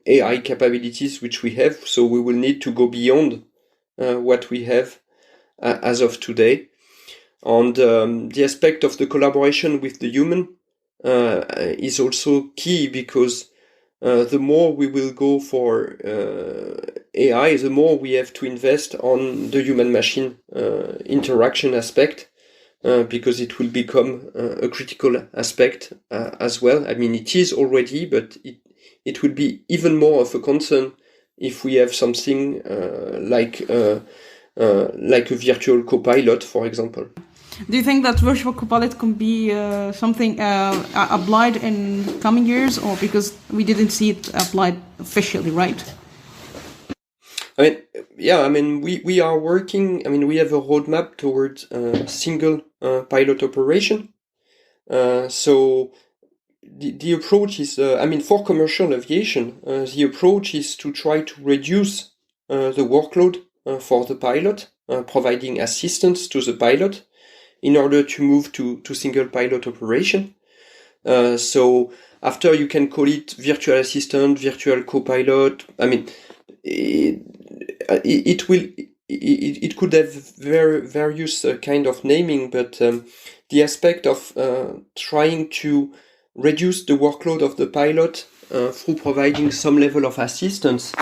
AI capabilities which we have. So we will need to go beyond what we have as of today. And the aspect of the collaboration with the human is also key, because the more we will go for AI, the more we have to invest on the human-machine interaction aspect, because it will become a critical aspect as well. I mean, it is already, but it will be even more of a concern if we have something like a virtual co-pilot, for example. Do you think that virtual copilot can be something applied in coming years, or because we didn't see it applied officially, right? We are working. We have a roadmap towards single pilot operation. So the approach is, for commercial aviation, the approach is to try to reduce the workload for the pilot, providing assistance to the pilot in order to move to single pilot operation. So after you can call it virtual assistant, virtual co-pilot. It could have various kind of naming, but the aspect of trying to reduce the workload of the pilot through providing some level of assistance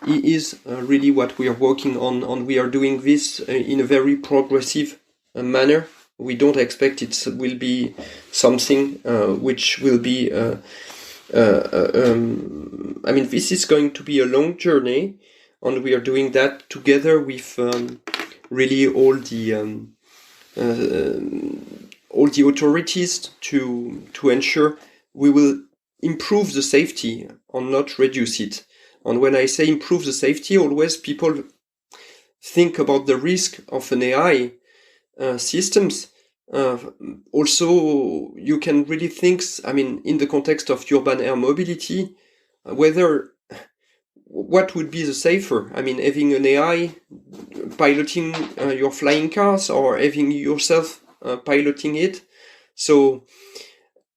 is really what we are working on, and we are doing this in a very progressive manner. We don't expect it will be something which will be this is going to be a long journey, and we are doing that together with really all the authorities to ensure we will improve the safety and not reduce it. And when I say improve the safety, always people think about the risk of an AI systems. Also, you can really think, in the context of urban air mobility, what would be the safer? Having an AI piloting your flying cars, or having yourself piloting it. So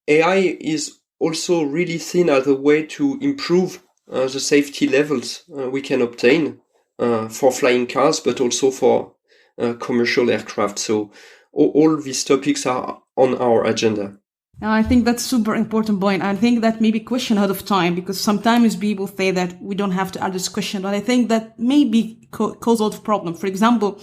AI is also really seen as a way to improve the safety levels we can obtain for flying cars, but also for commercial aircraft. So all these topics are on our agenda. I think that's super important point. I think that may be question out of time, because sometimes people say that we don't have to add this question, but I think that may be cause out of problem. For example,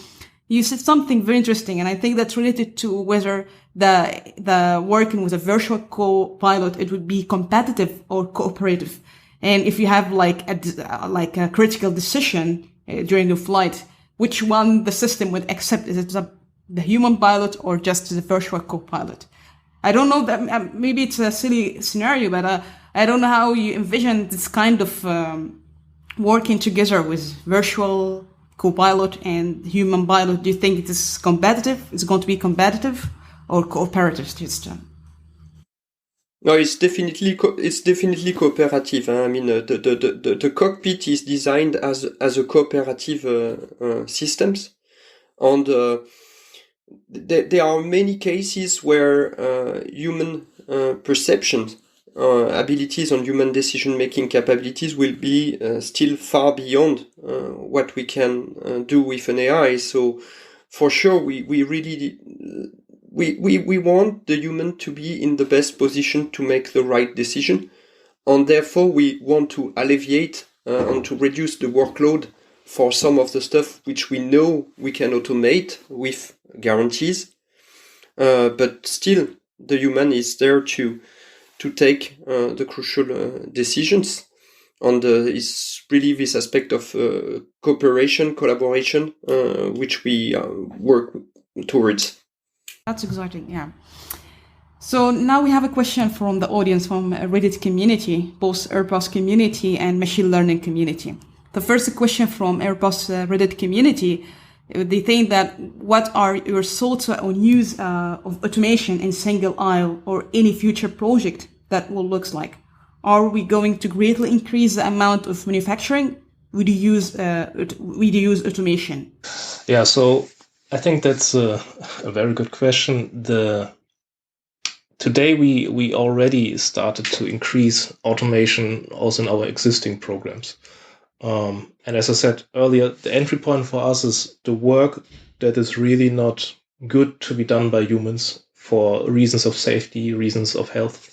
you said something very interesting, and I think that's related to whether the working with a virtual co-pilot, it would be competitive or cooperative. And if you have like a critical decision during the flight, which one the system would accept? Is it the human pilot or just the virtual co-pilot? I don't know that maybe it's a silly scenario, but I don't know how you envision this kind of working together with virtual co-pilot and human pilot. Do you think it is competitive? It's going to be competitive or cooperative system? No, it's definitely cooperative. The cockpit is designed as a cooperative systems, and there are many cases where human perception abilities and human decision-making capabilities will be still far beyond what we can do with an AI. So for sure, we really want the human to be in the best position to make the right decision, and therefore we want to alleviate and to reduce the workload for some of the stuff which we know we can automate with guarantees, but still the human is there to take the crucial decisions, and it's really this aspect of cooperation, collaboration, which we work towards. That's exciting, yeah. So now we have a question from the audience, from Reddit community, both Airbus community and machine learning community. The first question from Airbus Reddit community, they think that what are your thoughts on use of automation in single aisle or any future project that will look like? Are we going to greatly increase the amount of manufacturing? Would you use automation? Yeah, so I think that's a very good question. Today we already started to increase automation also in our existing programs. And as I said earlier, the entry point for us is the work that is really not good to be done by humans for reasons of safety, reasons of health,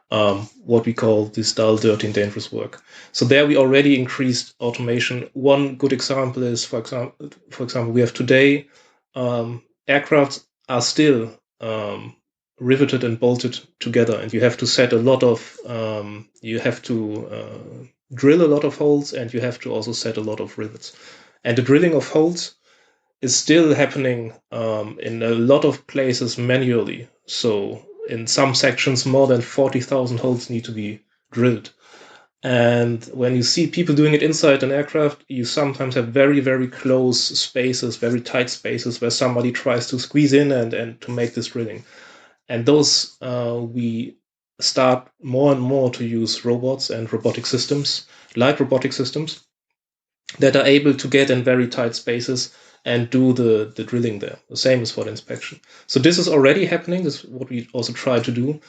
what we call this dull, dirty, and dangerous work. So there we already increased automation. One good example is, for example, we have today aircraft are still riveted and bolted together, and you have to set a lot of, you have to drill a lot of holes, and you have to also set a lot of rivets. And the drilling of holes is still happening in a lot of places manually. So in some sections, more than 40,000 holes need to be drilled. And when you see people doing it inside an aircraft, you sometimes have very, very close spaces, very tight spaces where somebody tries to squeeze in and to make this drilling. And those we start more and more to use robots and robotic systems, light robotic systems, that are able to get in very tight spaces and do the drilling there. The same is for the inspection. So this is already happening. This is what we also try to do.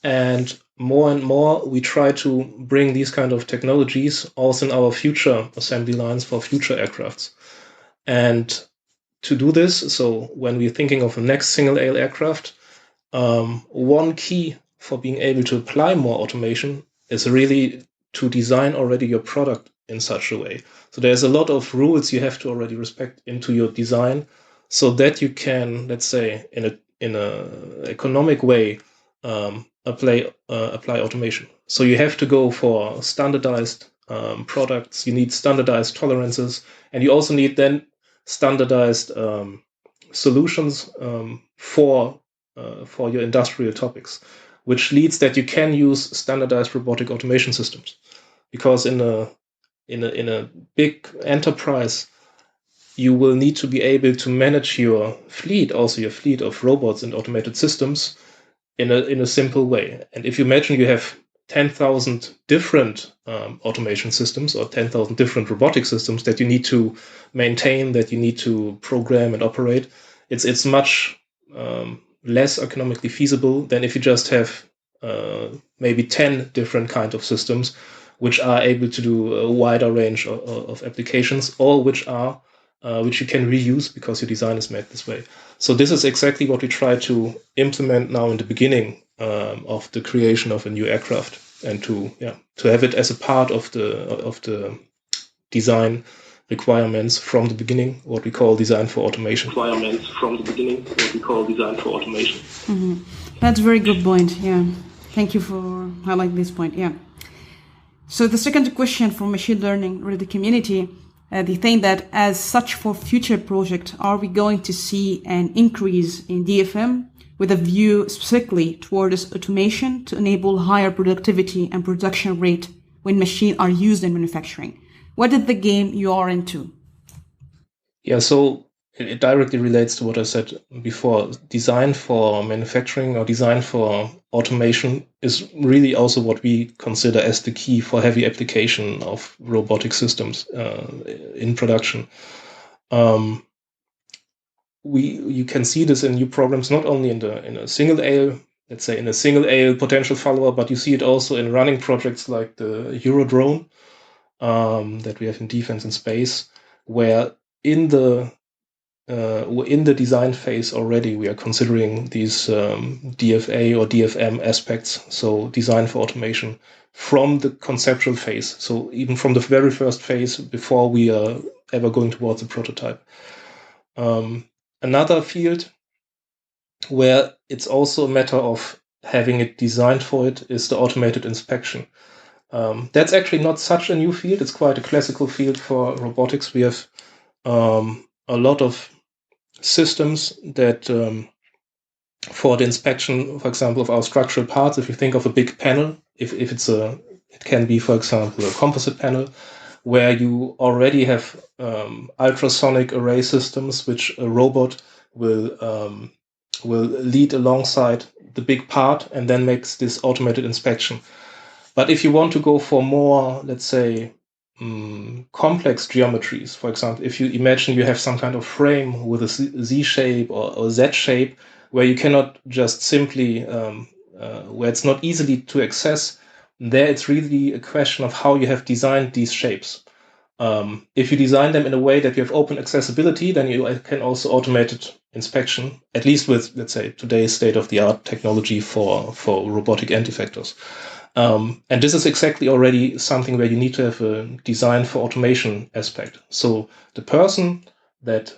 And more we try to bring these kind of technologies also in our future assembly lines for future aircrafts. And to do this, so when we're thinking of the next single-aisle aircraft, one key for being able to apply more automation is really to design already your product in such a way. So there's a lot of rules you have to already respect into your design so that you can, let's say, in a economic way, apply automation. So you have to go for standardized products. You need standardized tolerances, and you also need then standardized solutions for your industrial topics, which leads that you can use standardized robotic automation systems. Because in a big enterprise, you will need to be able to manage your fleet, also your fleet of robots and automated systems, in a simple way. And if you imagine you have 10,000 different automation systems or 10,000 different robotic systems that you need to maintain, that you need to program and operate, it's much less economically feasible than if you just have maybe 10 different kinds of systems which are able to do a wider range of applications, or which you can reuse because your design is made this way. So this is exactly what we try to implement now in the beginning of the creation of a new aircraft, and to have it as a part of the design requirements from the beginning, what we call design for automation. Mm-hmm. That's a very good point. Yeah, thank you for highlighting this point. Yeah. So the second question from machine learning related community, they think that as such for future project, are we going to see an increase in DFM with a view specifically towards automation to enable higher productivity and production rate when machines are used in manufacturing? What is the game you are into? Yeah, so it directly relates to what I said before. Design for manufacturing or design for automation is really also what we consider as the key for heavy application of robotic systems in production. You can see this in new programs, not only in a single aisle, let's say in a single aisle potential follower, but you see it also in running projects like the Eurodrone that we have in defense and space, where in the design phase already we are considering these DFA or DFM aspects, so design for automation, from the conceptual phase, so even from the very first phase before we are ever going towards a prototype. Another field where it's also a matter of having it designed for it is the automated inspection. That's actually not such a new field. It's quite a classical field for robotics. We have a lot of systems that for the inspection, for example, of our structural parts, if you think of a big panel, it can be, for example, a composite panel, where you already have ultrasonic array systems, which a robot will lead alongside the big part and then makes this automated inspection. But if you want to go for more, let's say, complex geometries, for example, if you imagine you have some kind of frame with a Z shape or Z shape, where you cannot just simply, where it's not easily to access, there it's really a question of how you have designed these shapes. If you design them in a way that you have open accessibility, then you can also automated inspection, at least with, let's say, today's state-of-the-art technology for robotic end-effectors. And this is exactly already something where you need to have a design for automation aspect. So the person that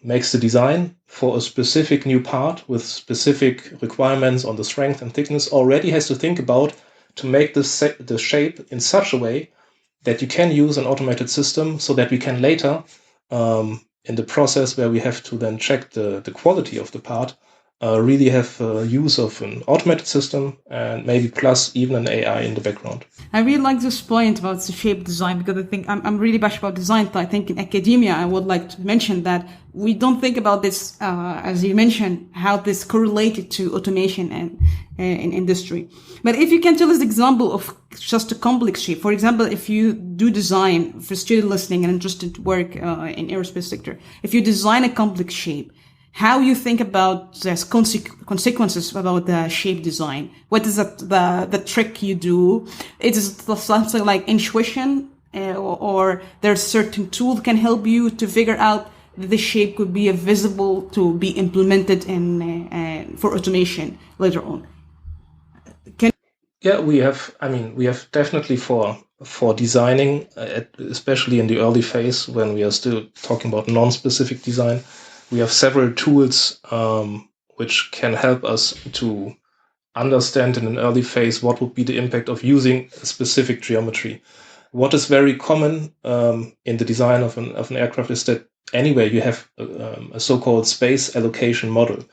makes the design for a specific new part with specific requirements on the strength and thickness already has to think about to make the shape in such a way that you can use an automated system so that we can later in the process where we have to then check the quality of the part, really have use of an automated system and maybe plus even an AI in the background. I really like this point about the shape design, because I think I'm really passionate about design. But I think in academia, I would like to mention that we don't think about this, as you mentioned, how this correlated to automation and in industry. But if you can tell us the example of just a complex shape, for example, if you do design for student listening and interested to work in aerospace sector, if you design a complex shape, how you think about the consequences about the shape design? What is the trick you do? Is it something like intuition, or there's certain tool that can help you to figure out that the shape could be visible to be implemented in for automation later on? Yeah, we have definitely for designing, especially in the early phase when we are still talking about non-specific design, we have several tools which can help us to understand in an early phase what would be the impact of using a specific geometry. What is very common in the design of an aircraft is that anyway you have a so-called space allocation model,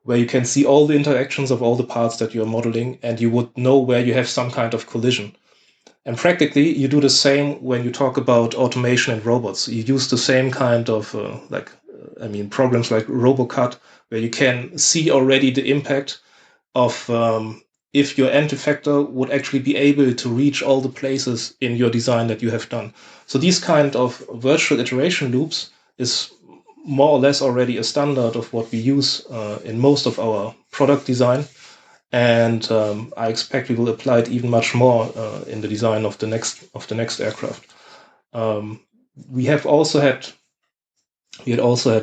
where you can see all the interactions of all the parts that you're modeling, and you would know where you have some kind of collision. And practically, you do the same when you talk about automation and robots. You use the same kind of programs like RoboCut, where you can see already the impact of if your end effector would actually be able to reach all the places in your design that you have done. So these kind of virtual iteration loops is more or less already a standard of what we use in most of our product design. And I expect we will apply it even much more in the design of the next aircraft. We had also had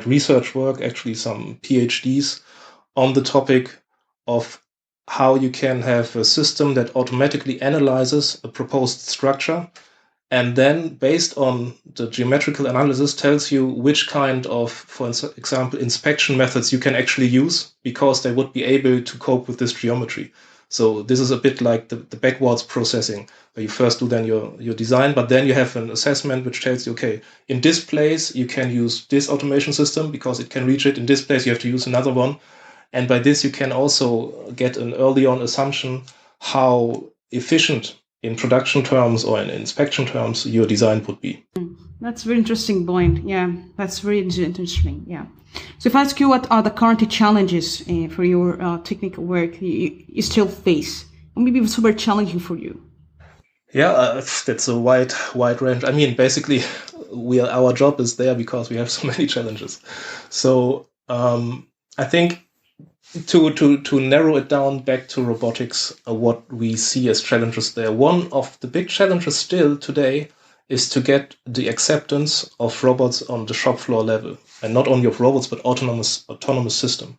research work, actually some PhDs, on the topic of how you can have a system that automatically analyzes a proposed structure, and then based on the geometrical analysis tells you which kind of, for example, inspection methods you can actually use, because they would be able to cope with this geometry. So this is a bit like the backwards processing, where you first do then your design, but then you have an assessment which tells you, okay, in this place you can use this automation system because it can reach it. In this place you have to use another one. And by this you can also get an early on assumption how efficient in production terms or in inspection terms your design would be. That's a very interesting point. Yeah, that's very interesting. Yeah. So if I ask you, what are the current challenges for your technical work you still face? Or maybe super challenging for you? Yeah, that's a wide range. I mean, basically, our job is there because we have so many challenges. So I think to narrow it down back to robotics, what we see as challenges there. One of the big challenges still today is to get the acceptance of robots on the shop floor level, and not only of robots but autonomous system.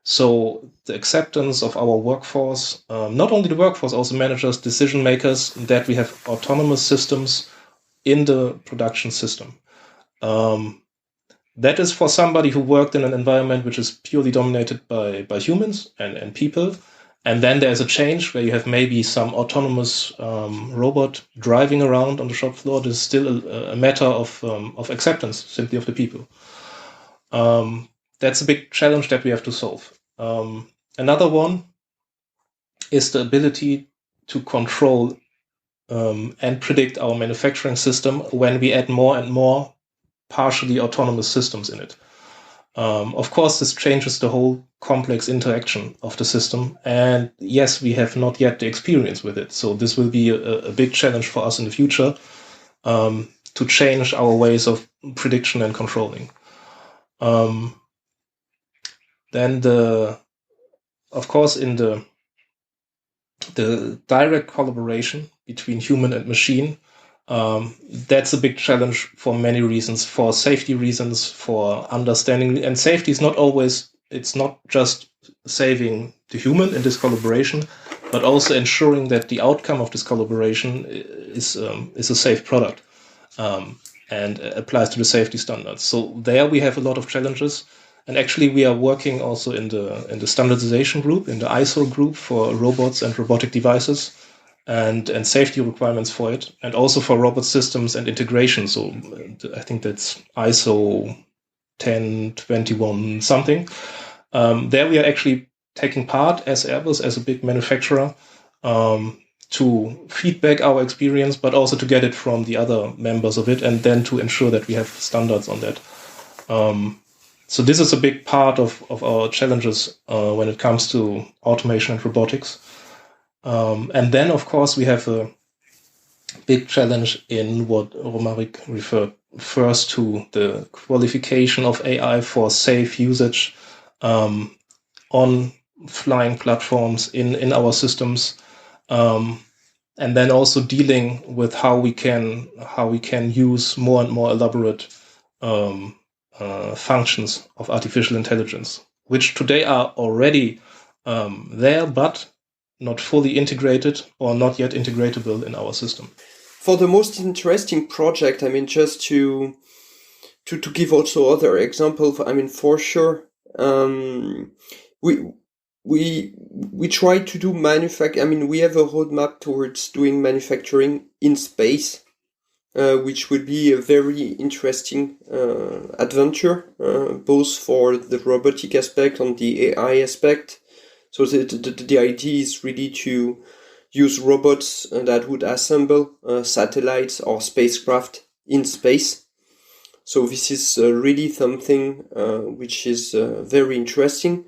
So the acceptance of our workforce, not only the workforce, also managers, decision makers, that we have autonomous systems in the production system. That is for somebody who worked in an environment which is purely dominated by humans and people. And then there's a change where you have maybe some autonomous robot driving around on the shop floor. There's still a matter of acceptance, simply of the people. That's a big challenge that we have to solve. Another one is the ability to control and predict our manufacturing system when we add more and more partially autonomous systems in it. Of course, this changes the whole complex interaction of the system. And yes, we have not yet the experience with it. So this will be a big challenge for us in the future to change our ways of prediction and controlling. Then of course, in the direct collaboration between human and machine, that's a big challenge for many reasons, for safety reasons, for understanding. And safety is it's not just saving the human in this collaboration, but also ensuring that the outcome of this collaboration is a safe product and applies to the safety standards. So there we have a lot of challenges. And actually we are working also in the standardization group, in the ISO group for robots and robotic devices, and safety requirements for it, and also for robot systems and integration. So I think that's ISO 1021 something. There we are actually taking part as Airbus, as a big manufacturer, to feedback our experience, but also to get it from the other members of it, and then to ensure that we have standards on that. So this is a big part of our challenges when it comes to automation and robotics. And then, of course, we have a big challenge in what Romaric referred first to, the qualification of AI for safe usage on flying platforms in our systems, and then also dealing with how we can use more and more elaborate functions of artificial intelligence, which today are already there, but not fully integrated or not yet integratable in our system. For the most interesting project, I mean, just to give also other examples, I mean, for sure, we try to do I mean, we have a roadmap towards doing manufacturing in space, which would be a very interesting adventure, both for the robotic aspect and the AI aspect. So the idea is really to use robots that would assemble satellites or spacecraft in space. So this is really something which is very interesting.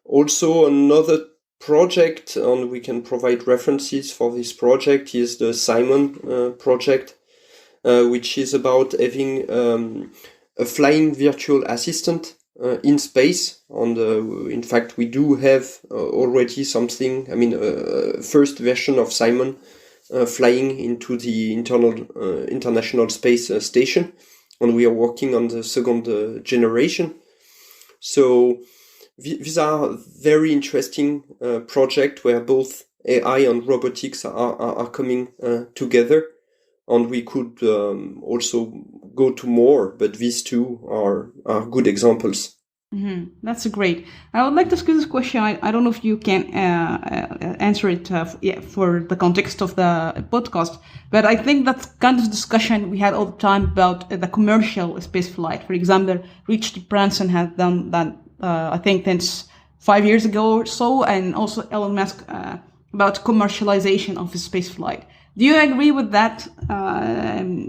Also, another project, and we can provide references for this project, is the Simon project, which is about having a flying virtual assistant in space. And in fact, we do have already something, I mean, first version of Simon flying into the International Space Station, and we are working on the second generation. So these are very interesting projects where both AI and robotics are coming together, and we could also go to more, but these two are good examples. Mm-hmm. That's great. I would like to ask you this question. I don't know if you can answer it for the context of the podcast, but I think that's kind of discussion we had all the time about the commercial space flight. For example, Richard Branson has done that, I think, since 5 years ago or so, and also Elon Musk about commercialization of the space flight. Do you agree with that,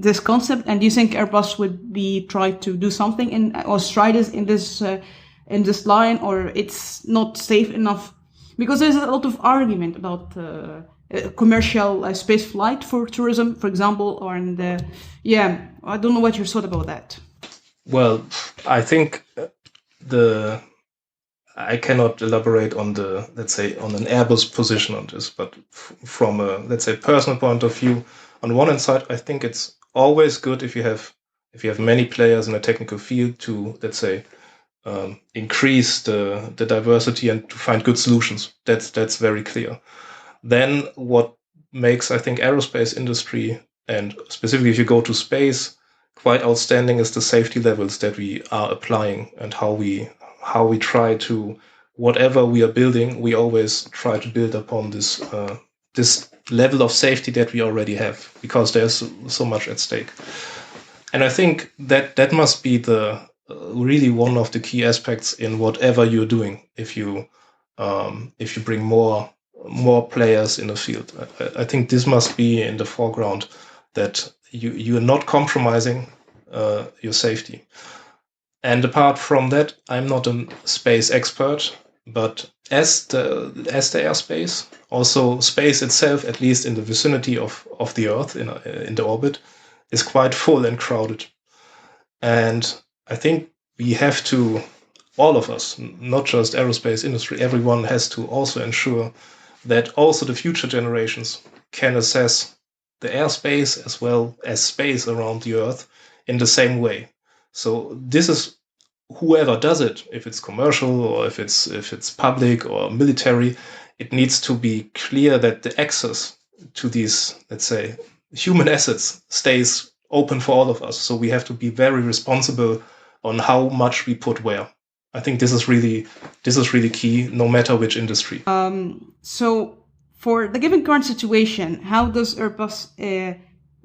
this concept? And do you think Airbus would be try to do something or strides in this line, or it's not safe enough? Because there's a lot of argument about commercial space flight for tourism, for example, or I don't know what your thought about that. Well, I think I cannot elaborate on on an Airbus position on this, but from a, let's say, personal point of view, on one hand side, I think it's always good if you have many players in a technical field to, let's say, increase the diversity and to find good solutions. That's very clear. Then what makes, I think, aerospace industry, and specifically if you go to space, quite outstanding is the safety levels that we are applying and how we try to, whatever we are building, we always try to build upon this level of safety that we already have, because there's so much at stake. And I think that must be the really one of the key aspects in whatever you're doing. If you bring more players in the field, I think this must be in the foreground, that you are not compromising your safety. And apart from that, I'm not a space expert, but as the airspace, also space itself, at least in the vicinity of the Earth, in the orbit, is quite full and crowded. And I think we have to, all of us, not just aerospace industry, everyone has to also ensure that also the future generations can assess the airspace as well as space around the Earth in the same way. So this is, whoever does it, if it's commercial or if it's public or military, it needs to be clear that the access to these, let's say, human assets stays open for all of us. So we have to be very responsible on how much we put where. I think this is really key, no matter which industry. So for the given current situation, how does Airbus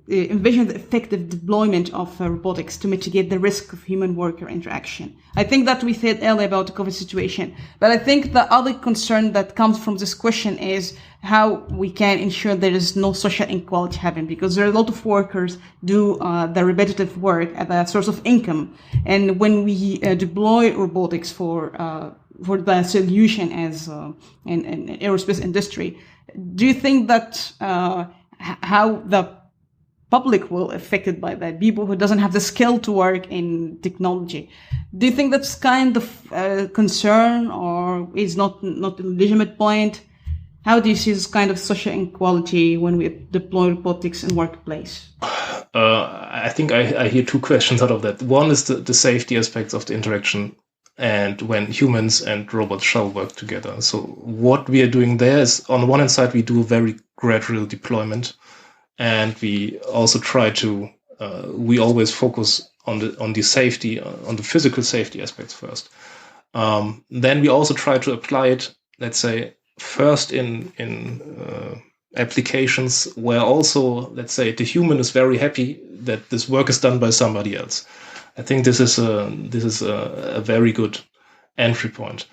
envision the effective deployment of robotics to mitigate the risk of human-worker interaction. I think that we said earlier about the COVID situation, but I think the other concern that comes from this question is how we can ensure there is no social inequality happen, because there are a lot of workers do the repetitive work as a source of income, and when we deploy robotics for the solution as in aerospace industry, do you think that how the public will affected by that, people who doesn't have the skill to work in technology, do you think that's kind of concern, or is not a legitimate point? How do you see this kind of social inequality when we deploy robotics in workplace? I think I hear two questions out of that. One is the safety aspects of the interaction and when humans and robots shall work together. So what we are doing there is, on the one hand side, we do a very gradual deployment, and we also try to, we always focus on the safety, on the physical safety aspects first. Then we also try to apply it, let's say, first in applications where also, let's say, the human is very happy that this work is done by somebody else. I think this is a very good entry point.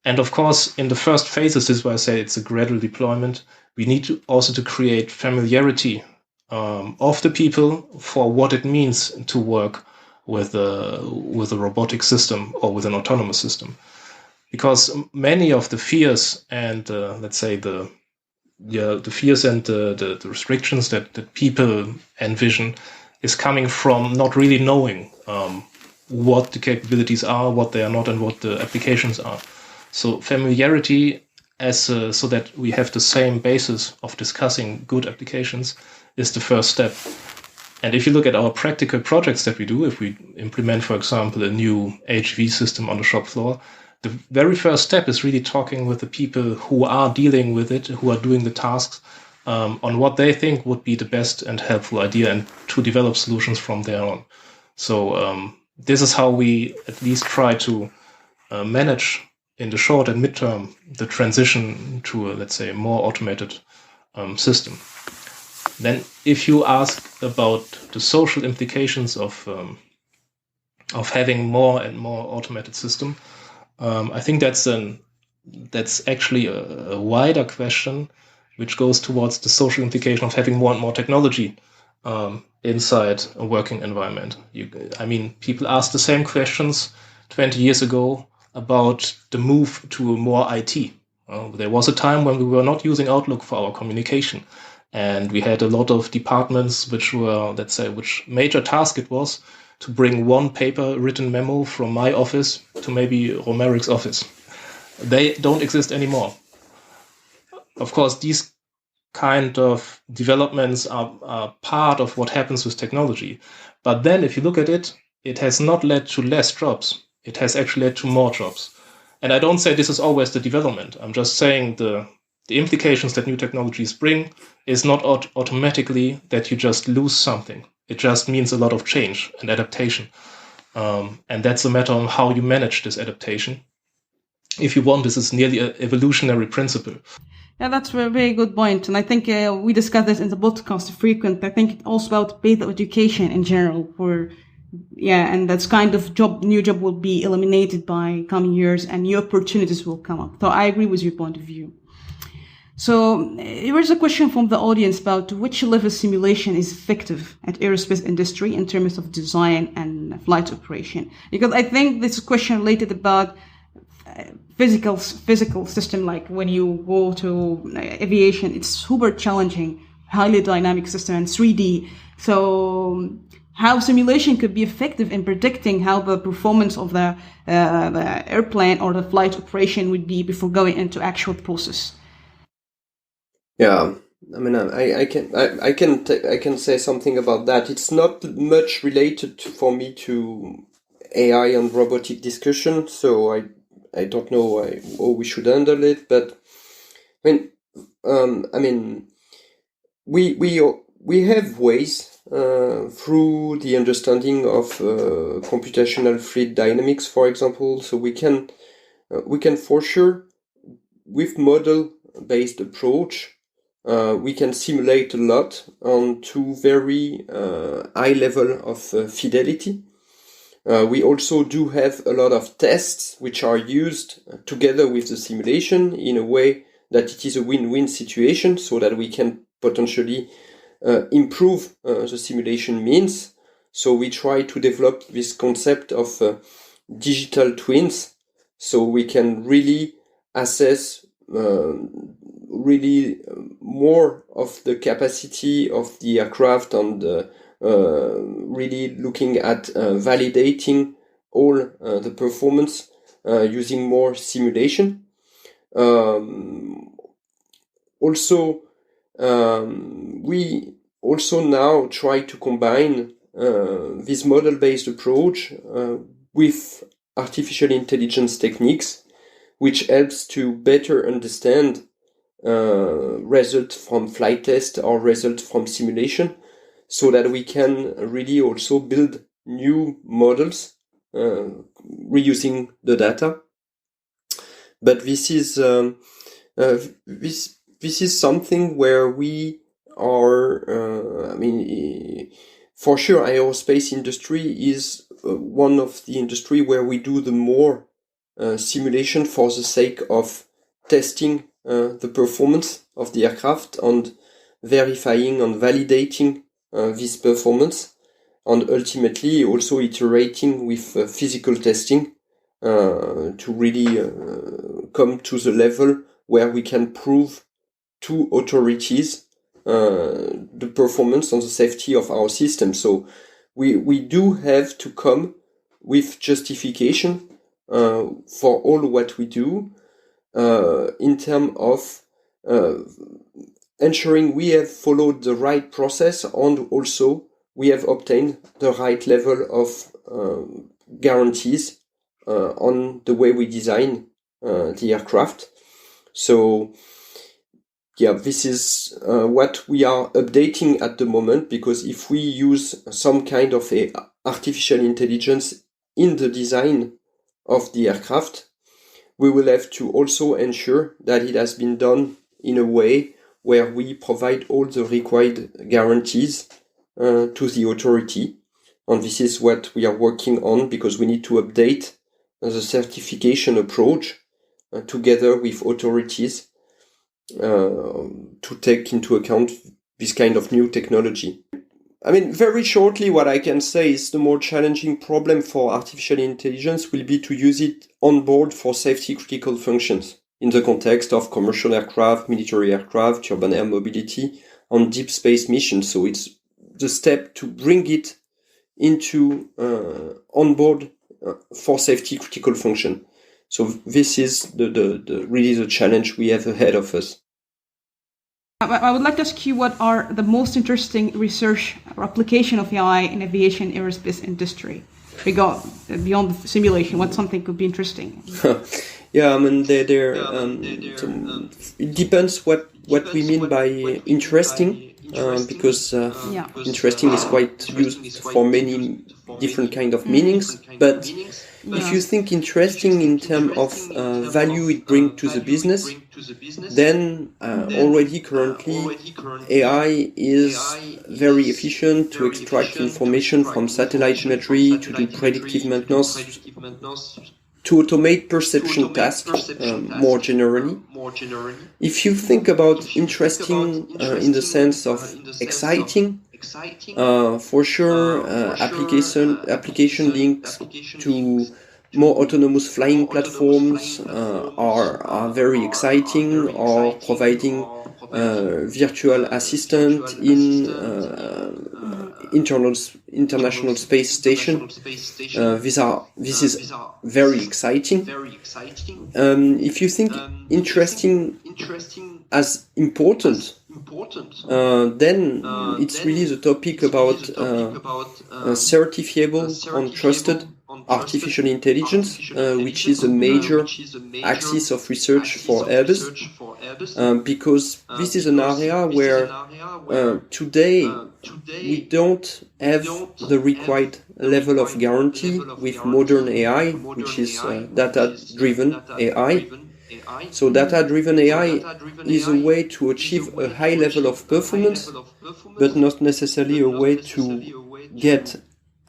And of course, in the first phases, this is why I say it's a gradual deployment. We need to also create familiarity of the people for what it means to work with a robotic system or with an autonomous system, because many of the fears and let's say the fears and the restrictions that people envision is coming from not really knowing what the capabilities are, what they are not, and what the applications are. So familiarity so that we have the same basis of discussing good applications is the first step. And if you look at our practical projects that we do, if we implement, for example, a new HV system on the shop floor, the very first step is really talking with the people who are dealing with it, who are doing the tasks, on what they think would be the best and helpful idea, and to develop solutions from there on. So this is how we at least try to manage in the short and midterm the transition to a, let's say, more automated system. Then if you ask about the social implications of having more and more automated system, I think that's actually a wider question, which goes towards the social implication of having more and more technology inside a working environment. People asked the same questions 20 years ago about the move to more IT. There was a time when we were not using Outlook for our communication, and we had a lot of departments which were, let's say, which major task it was to bring one paper written memo from my office to maybe Romeric's office. They don't exist anymore. Of course, these kind of developments are part of what happens with technology. But then if you look at it, it has not led to less jobs. It has actually led to more jobs. And I don't say this is always the development. I'm just saying the implications that new technologies bring is not automatically that you just lose something. It just means a lot of change and adaptation. And that's a matter of how you manage this adaptation. If you want, this is nearly an evolutionary principle. Yeah, that's a very good point. And I think we discussed this in the podcast frequently. I think it's also about basic education in general. And that's kind of new job will be eliminated by coming years, and new opportunities will come up. So I agree with your point of view. So here is a question from the audience about which level simulation is effective at aerospace industry in terms of design and flight operation. Because I think this question related about physical system, like when you go to aviation, it's super challenging, highly dynamic system, and 3D. So how simulation could be effective in predicting how the performance of the airplane or the flight operation would be before going into actual process. Yeah, I mean, I can say something about that. It's not much related for me to AI and robotic discussion, so I don't know how we should handle it. But we have ways through the understanding of computational fluid dynamics, for example. So we can for sure, with model-based approach, we can simulate a lot on to very high level of fidelity. We also do have a lot of tests which are used together with the simulation in a way that it is a win-win situation, so that we can potentially improve the simulation means. So we try to develop this concept of digital twins, so we can really assess really more of the capacity of the aircraft and really looking at validating all the performance using more simulation. Also, we also now try to combine this model-based approach with artificial intelligence techniques, which helps to better understand results from flight test or results from simulation, so that we can really also build new models reusing the data. But this is this is something where we are. For sure, aerospace industry is one of the industry where we do the more simulation for the sake of testing the performance of the aircraft and verifying and validating this performance, and ultimately also iterating with physical testing to really come to the level where we can prove to authorities the performance and the safety of our system. So we do have to come with justification for all what we do in terms of ensuring we have followed the right process, and also we have obtained the right level of guarantees on the way we design the aircraft. So yeah, this is what we are updating at the moment, because if we use some kind of a artificial intelligence in the design of the aircraft, we will have to also ensure that it has been done in a way where we provide all the required guarantees to the authority. And this is what we are working on, because we need to update the certification approach together with authorities to take into account this kind of new technology. Very shortly, what I can say is the more challenging problem for artificial intelligence will be to use it on board for safety critical functions in the context of commercial aircraft, military aircraft, urban air mobility, and deep space missions. So it's the step to bring it into on board for safety critical function. So this is the really the challenge we have ahead of us. I would like to ask you, what are the most interesting research or application of AI in aviation aerospace industry? Beyond the simulation, what something could be interesting? Yeah, it depends what we mean by interesting, because interesting is quite used for many different kind of meanings. But if you think interesting in terms of value it brings to the business, then already currently AI is very efficient to extract information from satellite imagery, to do predictive maintenance, to automate perception tasks more generally. If you think about interesting in the sense of exciting, for sure application linked to more autonomous flying platforms are very exciting, or providing virtual assistant in international space station. This is very exciting. If you think interesting as important, then it's really the topic about certifiable and trusted artificial intelligence, which is a major axis of research for Airbus, because this is an area where today we don't have the required level of guarantee with modern AI, which is data-driven AI. So data-driven AI is a way to achieve a high level of performance, but not necessarily a way to get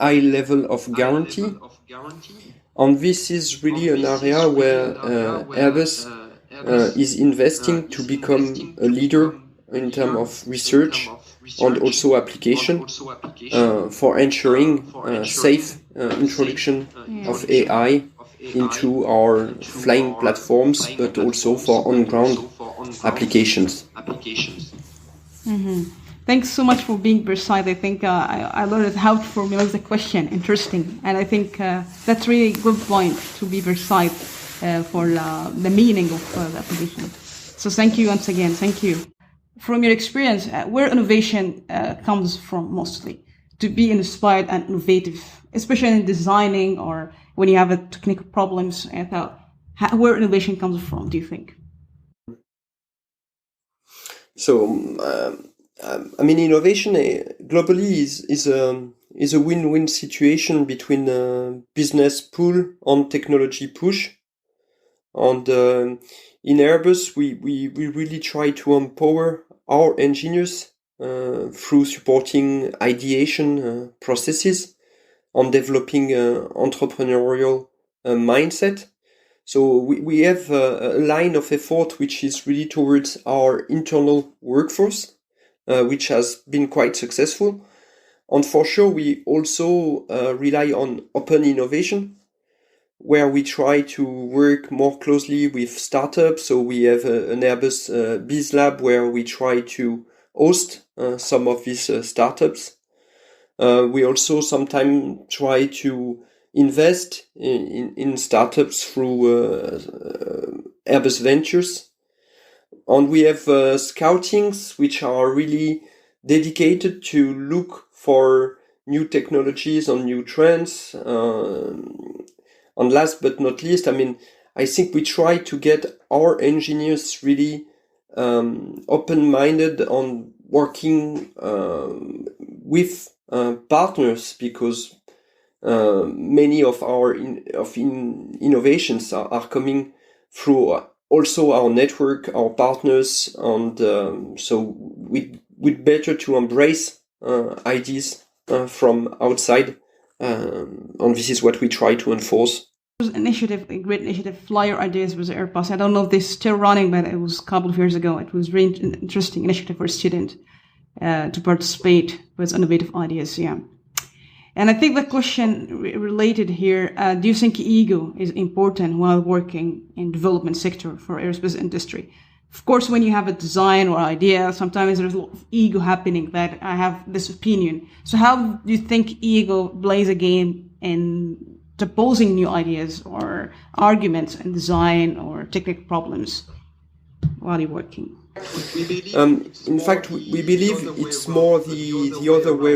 high level of guarantee. And this is really an area where Airbus is investing to become a leader in terms of research and also application for ensuring safe introduction of AI into our flying platforms, but also for on-ground applications. Thanks so much for being precise. I think I learned how to formulate the question. Interesting. And I think that's really a good point to be precise for the meaning of the application. So thank you once again. Thank you. From your experience, where innovation comes from mostly? To be inspired and innovative, especially in designing or when you have technical problems, where innovation comes from, do you think? So, I mean, innovation globally is a win-win situation between business pull and technology push. And in Airbus, we really try to empower our engineers through supporting ideation processes and developing entrepreneurial mindset. So we have a line of effort which is really towards our internal workforce, which has been quite successful. And for sure, we also rely on open innovation, where we try to work more closely with startups. So we have an Airbus Biz Lab where we try to host some of these startups. We also sometimes try to invest in startups through Airbus Ventures. And we have scoutings which are really dedicated to look for new technologies and new trends. And last but not least, I mean, I think we try to get our engineers really open-minded on working with partners, because many of our innovations are coming through also our network, our partners, and so we'd better to embrace ideas from outside, and this is what we try to enforce. Initiative, a great initiative, Flyer Ideas with Airbus. I don't know if this is still running, but it was a couple of years ago. It was really an interesting initiative for a student to participate with innovative ideas. Yeah. And I think the question related here, do you think ego is important while working in development sector for aerospace industry? Of course, when you have a design or idea, sometimes there's a lot of ego happening that I have this opinion. So how do you think ego plays a game in proposing new ideas or arguments in design or technical problems while you're working? In fact, we believe it's more the other way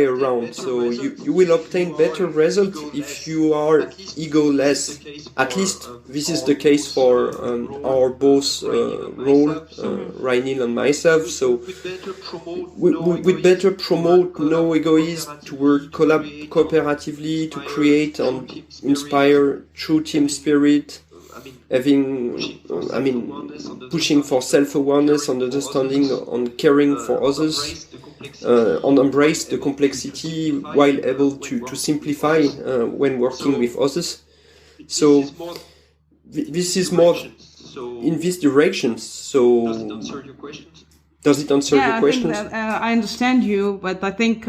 around. So you will obtain better results if you are egoless. At least this is the case for our boss role, Rainil and myself. So we'd better promote no egoism, to work cooperatively, to create and inspire true team spirit. Pushing for self-awareness and understanding and caring for others, and embrace the complexity while able to simplify when working with others. So this is more in this direction. So does it answer your questions? I think that, I understand you, but I think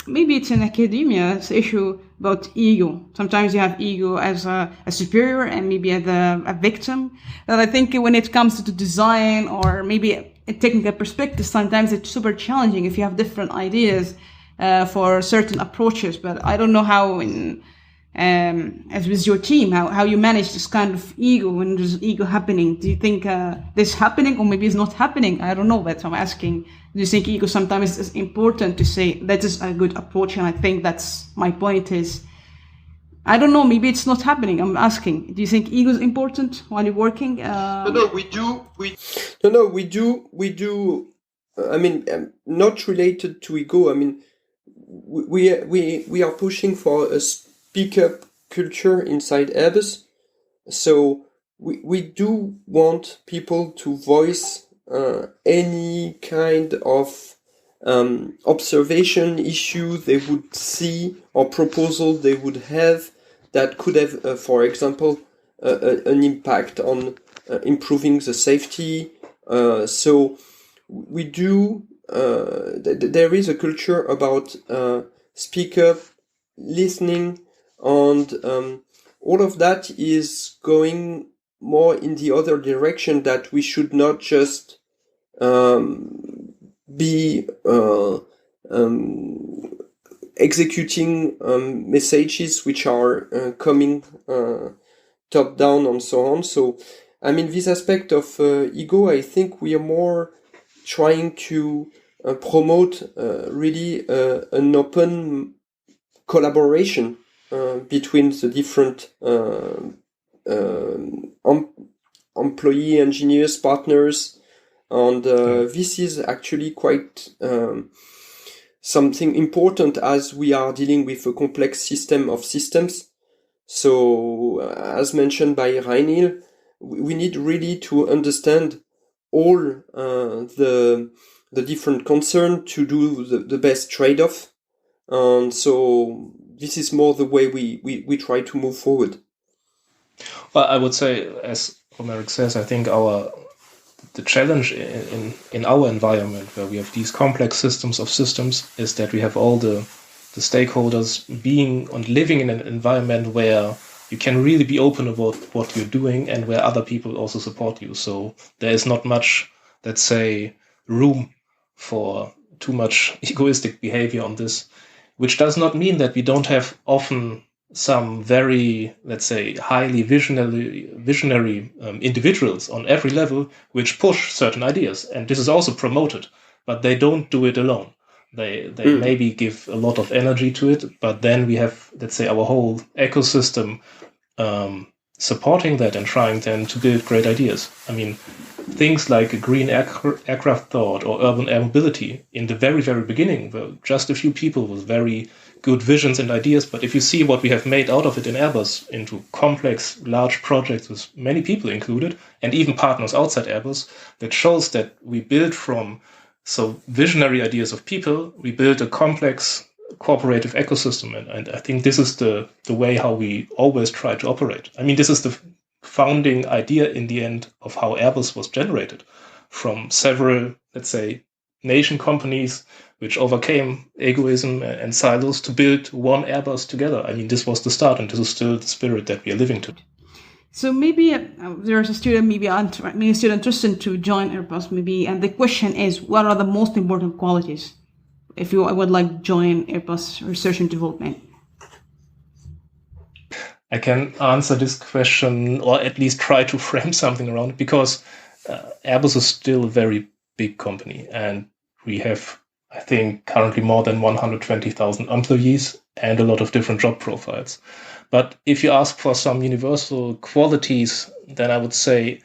maybe it's in academia, it's an issue about ego. Sometimes you have ego as a superior and maybe as a victim. And I think when it comes to the design or maybe a technical perspective, sometimes it's super challenging if you have different ideas for certain approaches. But I don't know how as with your team, how you manage this kind of ego when there's ego happening. Do you think this is happening or maybe it's not happening? I don't know, but I'm asking, do you think ego sometimes is important to say that is a good approach? And I think that's my point is, I don't know, maybe it's not happening. I'm asking, do you think ego is important while you're working? No, we do. We do. I mean, not related to ego. I mean, we are pushing for a speak-up culture inside Airbus. So we do want people to voice any kind of observation issue they would see or proposal they would have that could have, for example, an impact on improving the safety. So we do, there is a culture about speak up, listening, and all of that is going more in the other direction, that we should not just be executing messages which are coming top down and so on. So, I mean, this aspect of ego, I think we are more trying to promote really an open collaboration between the different employee, engineers, partners, and this is actually quite something important as we are dealing with a complex system of systems. So, as mentioned by Reinil, we need really to understand all the different concerns to do the best trade-off. And so this is more the way we try to move forward. Well, I would say, as Romeric says, I think the challenge in our environment, where we have these complex systems of systems, is that we have all the stakeholders being and living in an environment where you can really be open about what you're doing and where other people also support you. So there is not much, let's say, room for too much egoistic behavior on this, which does not mean that we don't have often some very, let's say, highly visionary individuals on every level which push certain ideas. And this is also promoted, but they don't do it alone. They maybe give a lot of energy to it, but then we have, let's say, our whole ecosystem supporting that and trying then to build great ideas. I mean, things like green aircraft thought or urban air mobility in the very, very beginning were just a few people with very good visions and ideas. But if you see what we have made out of it in Airbus into complex, large projects with many people included and even partners outside Airbus, that shows that we build from visionary ideas of people, we build a complex cooperative ecosystem. And I think this is the way how we always try to operate. I mean, this is the founding idea in the end of how Airbus was generated, from several, let's say, nation companies which overcame egoism and silos to build one Airbus together. I mean, this was the start, and this is still the spirit that we are living to. So maybe there's a student, maybe a student interested to join Airbus, maybe, and the question is, what are the most important qualities if you would like to join Airbus Research and Development? I can answer this question, or at least try to frame something around it, because Airbus is still a very big company, and we have, I think, currently more than 120,000 employees and a lot of different job profiles. But if you ask for some universal qualities, then I would say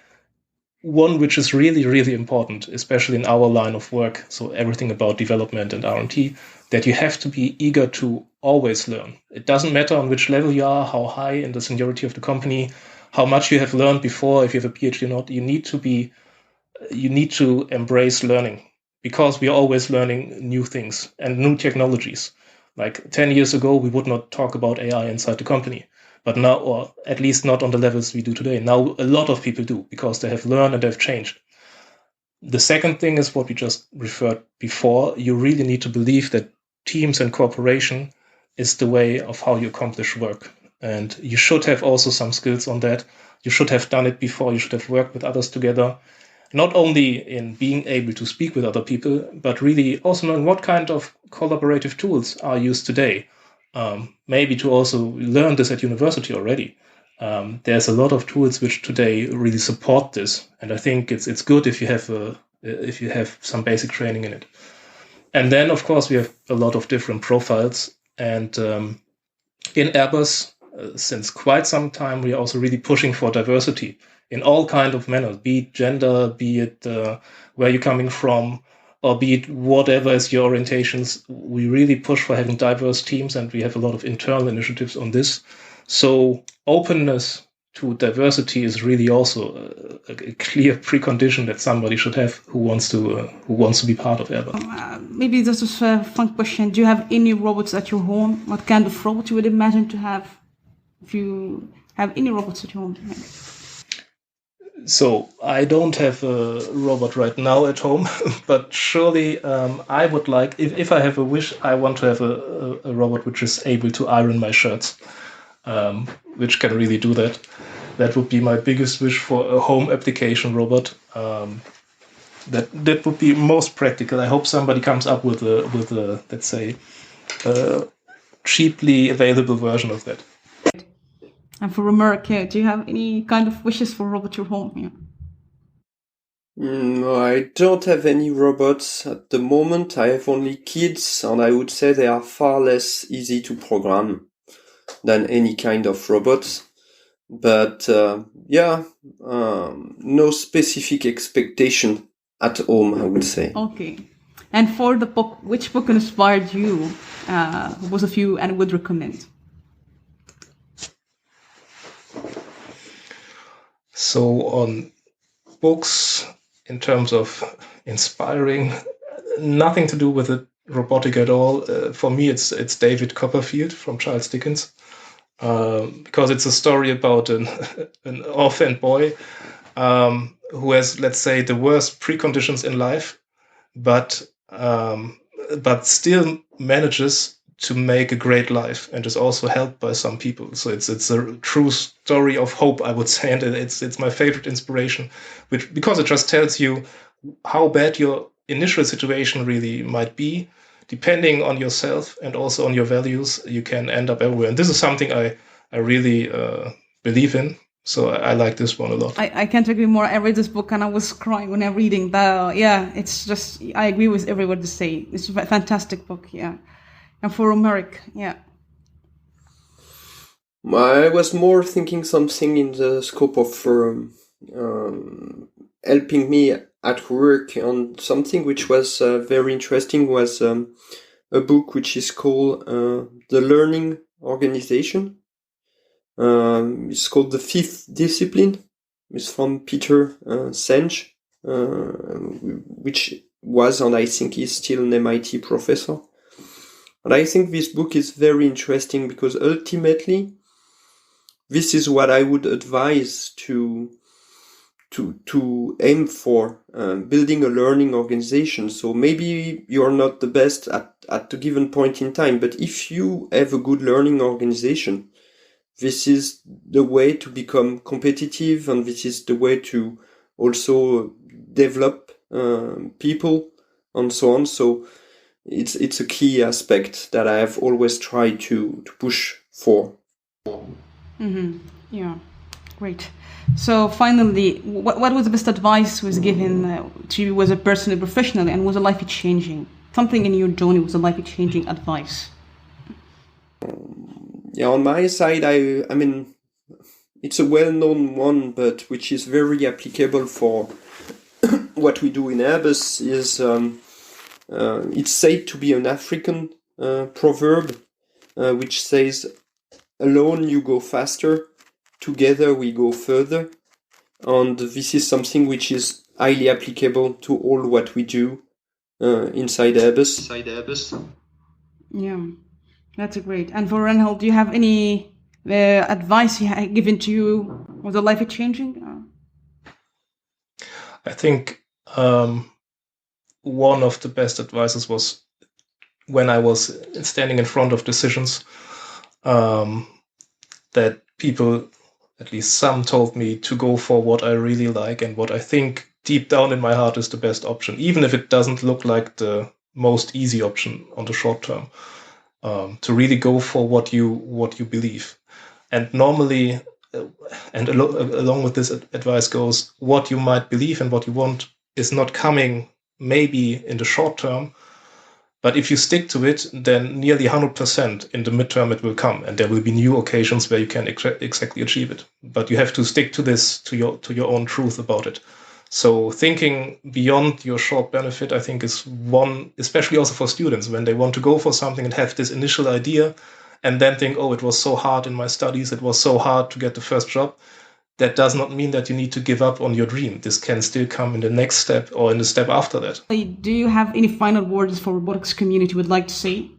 one which is really, really important, especially in our line of work, so everything about development and R&D, that you have to be eager to always learn. It doesn't matter on which level you are, how high in the seniority of the company, how much you have learned before, if you have a PhD or not, you need to embrace learning, because we are always learning new things and new technologies. Like 10 years ago, we would not talk about AI inside the company, but now, or at least not on the levels we do today. Now, a lot of people do, because they have learned and they've changed. The second thing is what we just referred before. You really need to believe that teams and cooperation is the way of how you accomplish work. And you should have also some skills on that. You should have done it before. You should have worked with others together, not only in being able to speak with other people, but really also knowing what kind of collaborative tools are used today. Maybe to also learn this at university already. There's a lot of tools which today really support this, and I think it's good if you have some basic training in it. And then, of course, we have a lot of different profiles, and in Airbus, since quite some time, we are also really pushing for diversity in all kinds of manners, be it gender, be it where you're coming from, or be it whatever is your orientations. We really push for having diverse teams, and we have a lot of internal initiatives on this. So openness to diversity is really also a clear precondition that somebody should have who wants to be part of Airbus. Maybe this is a fun question. Do you have any robots at your home? What kind of robot you would imagine to have if you have any robots at your home? So I don't have a robot right now at home, but surely I would like, if I have a wish, I want to have a robot which is able to iron my shirts, which can really do that. That would be my biggest wish for a home application robot. That would be most practical. I hope somebody comes up with a let's say, cheaply available version of that. And for America, do you have any kind of wishes for a robot at your home? Yeah. No, I don't have any robots at the moment. I have only kids, and I would say they are far less easy to program than any kind of robots. But no specific expectation at home, I would say. Okay. And for the book, which book inspired you? Both of you, and would recommend? So on books, in terms of inspiring, nothing to do with it robotic at all. For me, it's David Copperfield from Charles Dickens, because it's a story about an orphan boy who has, let's say, the worst preconditions in life, but still manages to make a great life, and is also helped by some people. So it's a true story of hope, I would say, and it's my favorite inspiration, because it just tells you how bad your initial situation really might be. Depending on yourself and also on your values, you can end up everywhere. And this is something I really believe in. So I like this one a lot. I can't agree more. I read this book and I was crying when I'm reading that. Yeah, it's just, I agree with every word they say. It's a fantastic book, yeah. And for Romeric, yeah. I was more thinking something in the scope of helping me at work, and something which was very interesting was a book which is called The Learning Organization. It's called The Fifth Discipline. It's from Peter Senge, which was, and I think is still, an MIT professor. And I think this book is very interesting because ultimately, this is what I would advise to aim for, building a learning organization. So maybe you're not the best at a given point in time, but if you have a good learning organization, this is the way to become competitive, and this is the way to also develop people and so on. So it's a key aspect that I have always tried to push for. Mm-hmm. Yeah, great. So finally, what was the best advice was given to you as a person and professionally, and was a life-changing? Something in your journey was a life-changing advice? Yeah, on my side, I mean, it's a well-known one, but which is very applicable for what we do in Airbus is, it's said to be an African proverb, which says, alone you go faster, together we go further. And this is something which is highly applicable to all what we do inside Airbus. Yeah, that's great. And for Reinhold, do you have any advice given to you? Was it life-changing? I think one of the best advices was when I was standing in front of decisions, that people, at least some, told me to go for what I really like and what I think deep down in my heart is the best option, even if it doesn't look like the most easy option on the short term. To really go for what you believe. And normally, and along with this advice goes, what you might believe and what you want is not coming maybe in the short term, but if you stick to it, then nearly 100% in the midterm it will come, and there will be new occasions where you can exactly achieve it. But you have to stick to this, to your own truth about it. So thinking beyond your short benefit, I think, is one, especially also for students, when they want to go for something and have this initial idea and then think, oh, it was so hard in my studies, it was so hard to get the first job. that does not mean that you need to give up on your dream. This can still come in the next step or in the step after that. Do you have any final words for robotics community would like to say?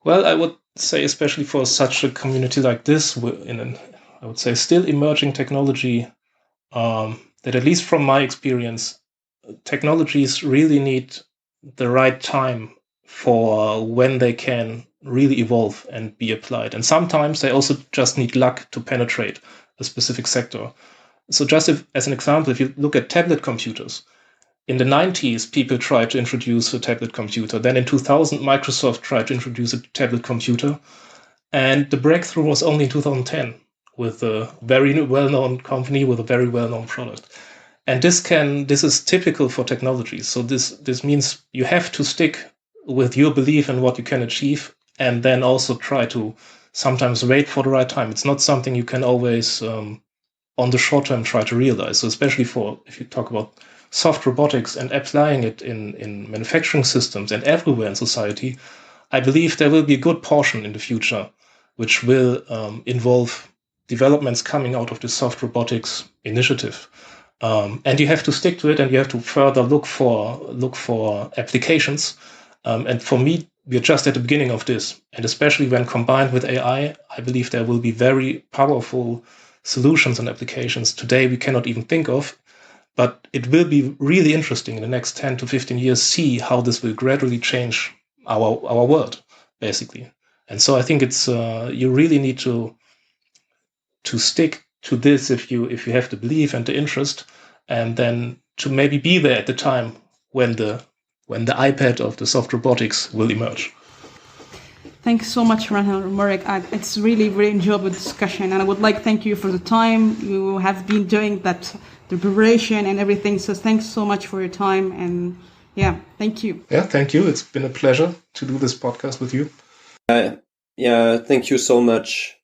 Well, I would say, especially for such a community like this, in an, I would say, still emerging technology, that at least from my experience, technologies really need the right time for when they can really evolve and be applied. And sometimes they also just need luck to penetrate a specific sector. So just as an example, if you look at tablet computers, in the 90s, people tried to introduce a tablet computer. Then in 2000, Microsoft tried to introduce a tablet computer. And the breakthrough was only in 2010 with a very well-known company with a very well-known product. And this is typical for technology. So this means you have to stick with your belief in what you can achieve, and then also try to sometimes wait for the right time. It's not something you can always, on the short term, try to realize. So especially if you talk about soft robotics and applying it in manufacturing systems and everywhere in society, I believe there will be a good portion in the future which will involve developments coming out of the soft robotics initiative. And you have to stick to it, and you have to further look for applications. And for me, we're just at the beginning of this. And especially when combined with AI, I believe there will be very powerful solutions and applications today we cannot even think of. But it will be really interesting in the next 10 to 15 years, see how this will gradually change our world, basically. And so I think it's you really need to stick to this if you have the belief and the interest, and then to maybe be there at the time when the iPad of the soft robotics will emerge. Thanks so much, Marek. It's really, really enjoyable discussion, and I would like to thank you for the time you have been doing that, the preparation and everything. So thanks so much for your time, and yeah, thank you. Yeah, thank you. It's been a pleasure to do this podcast with you. Yeah, thank you so much.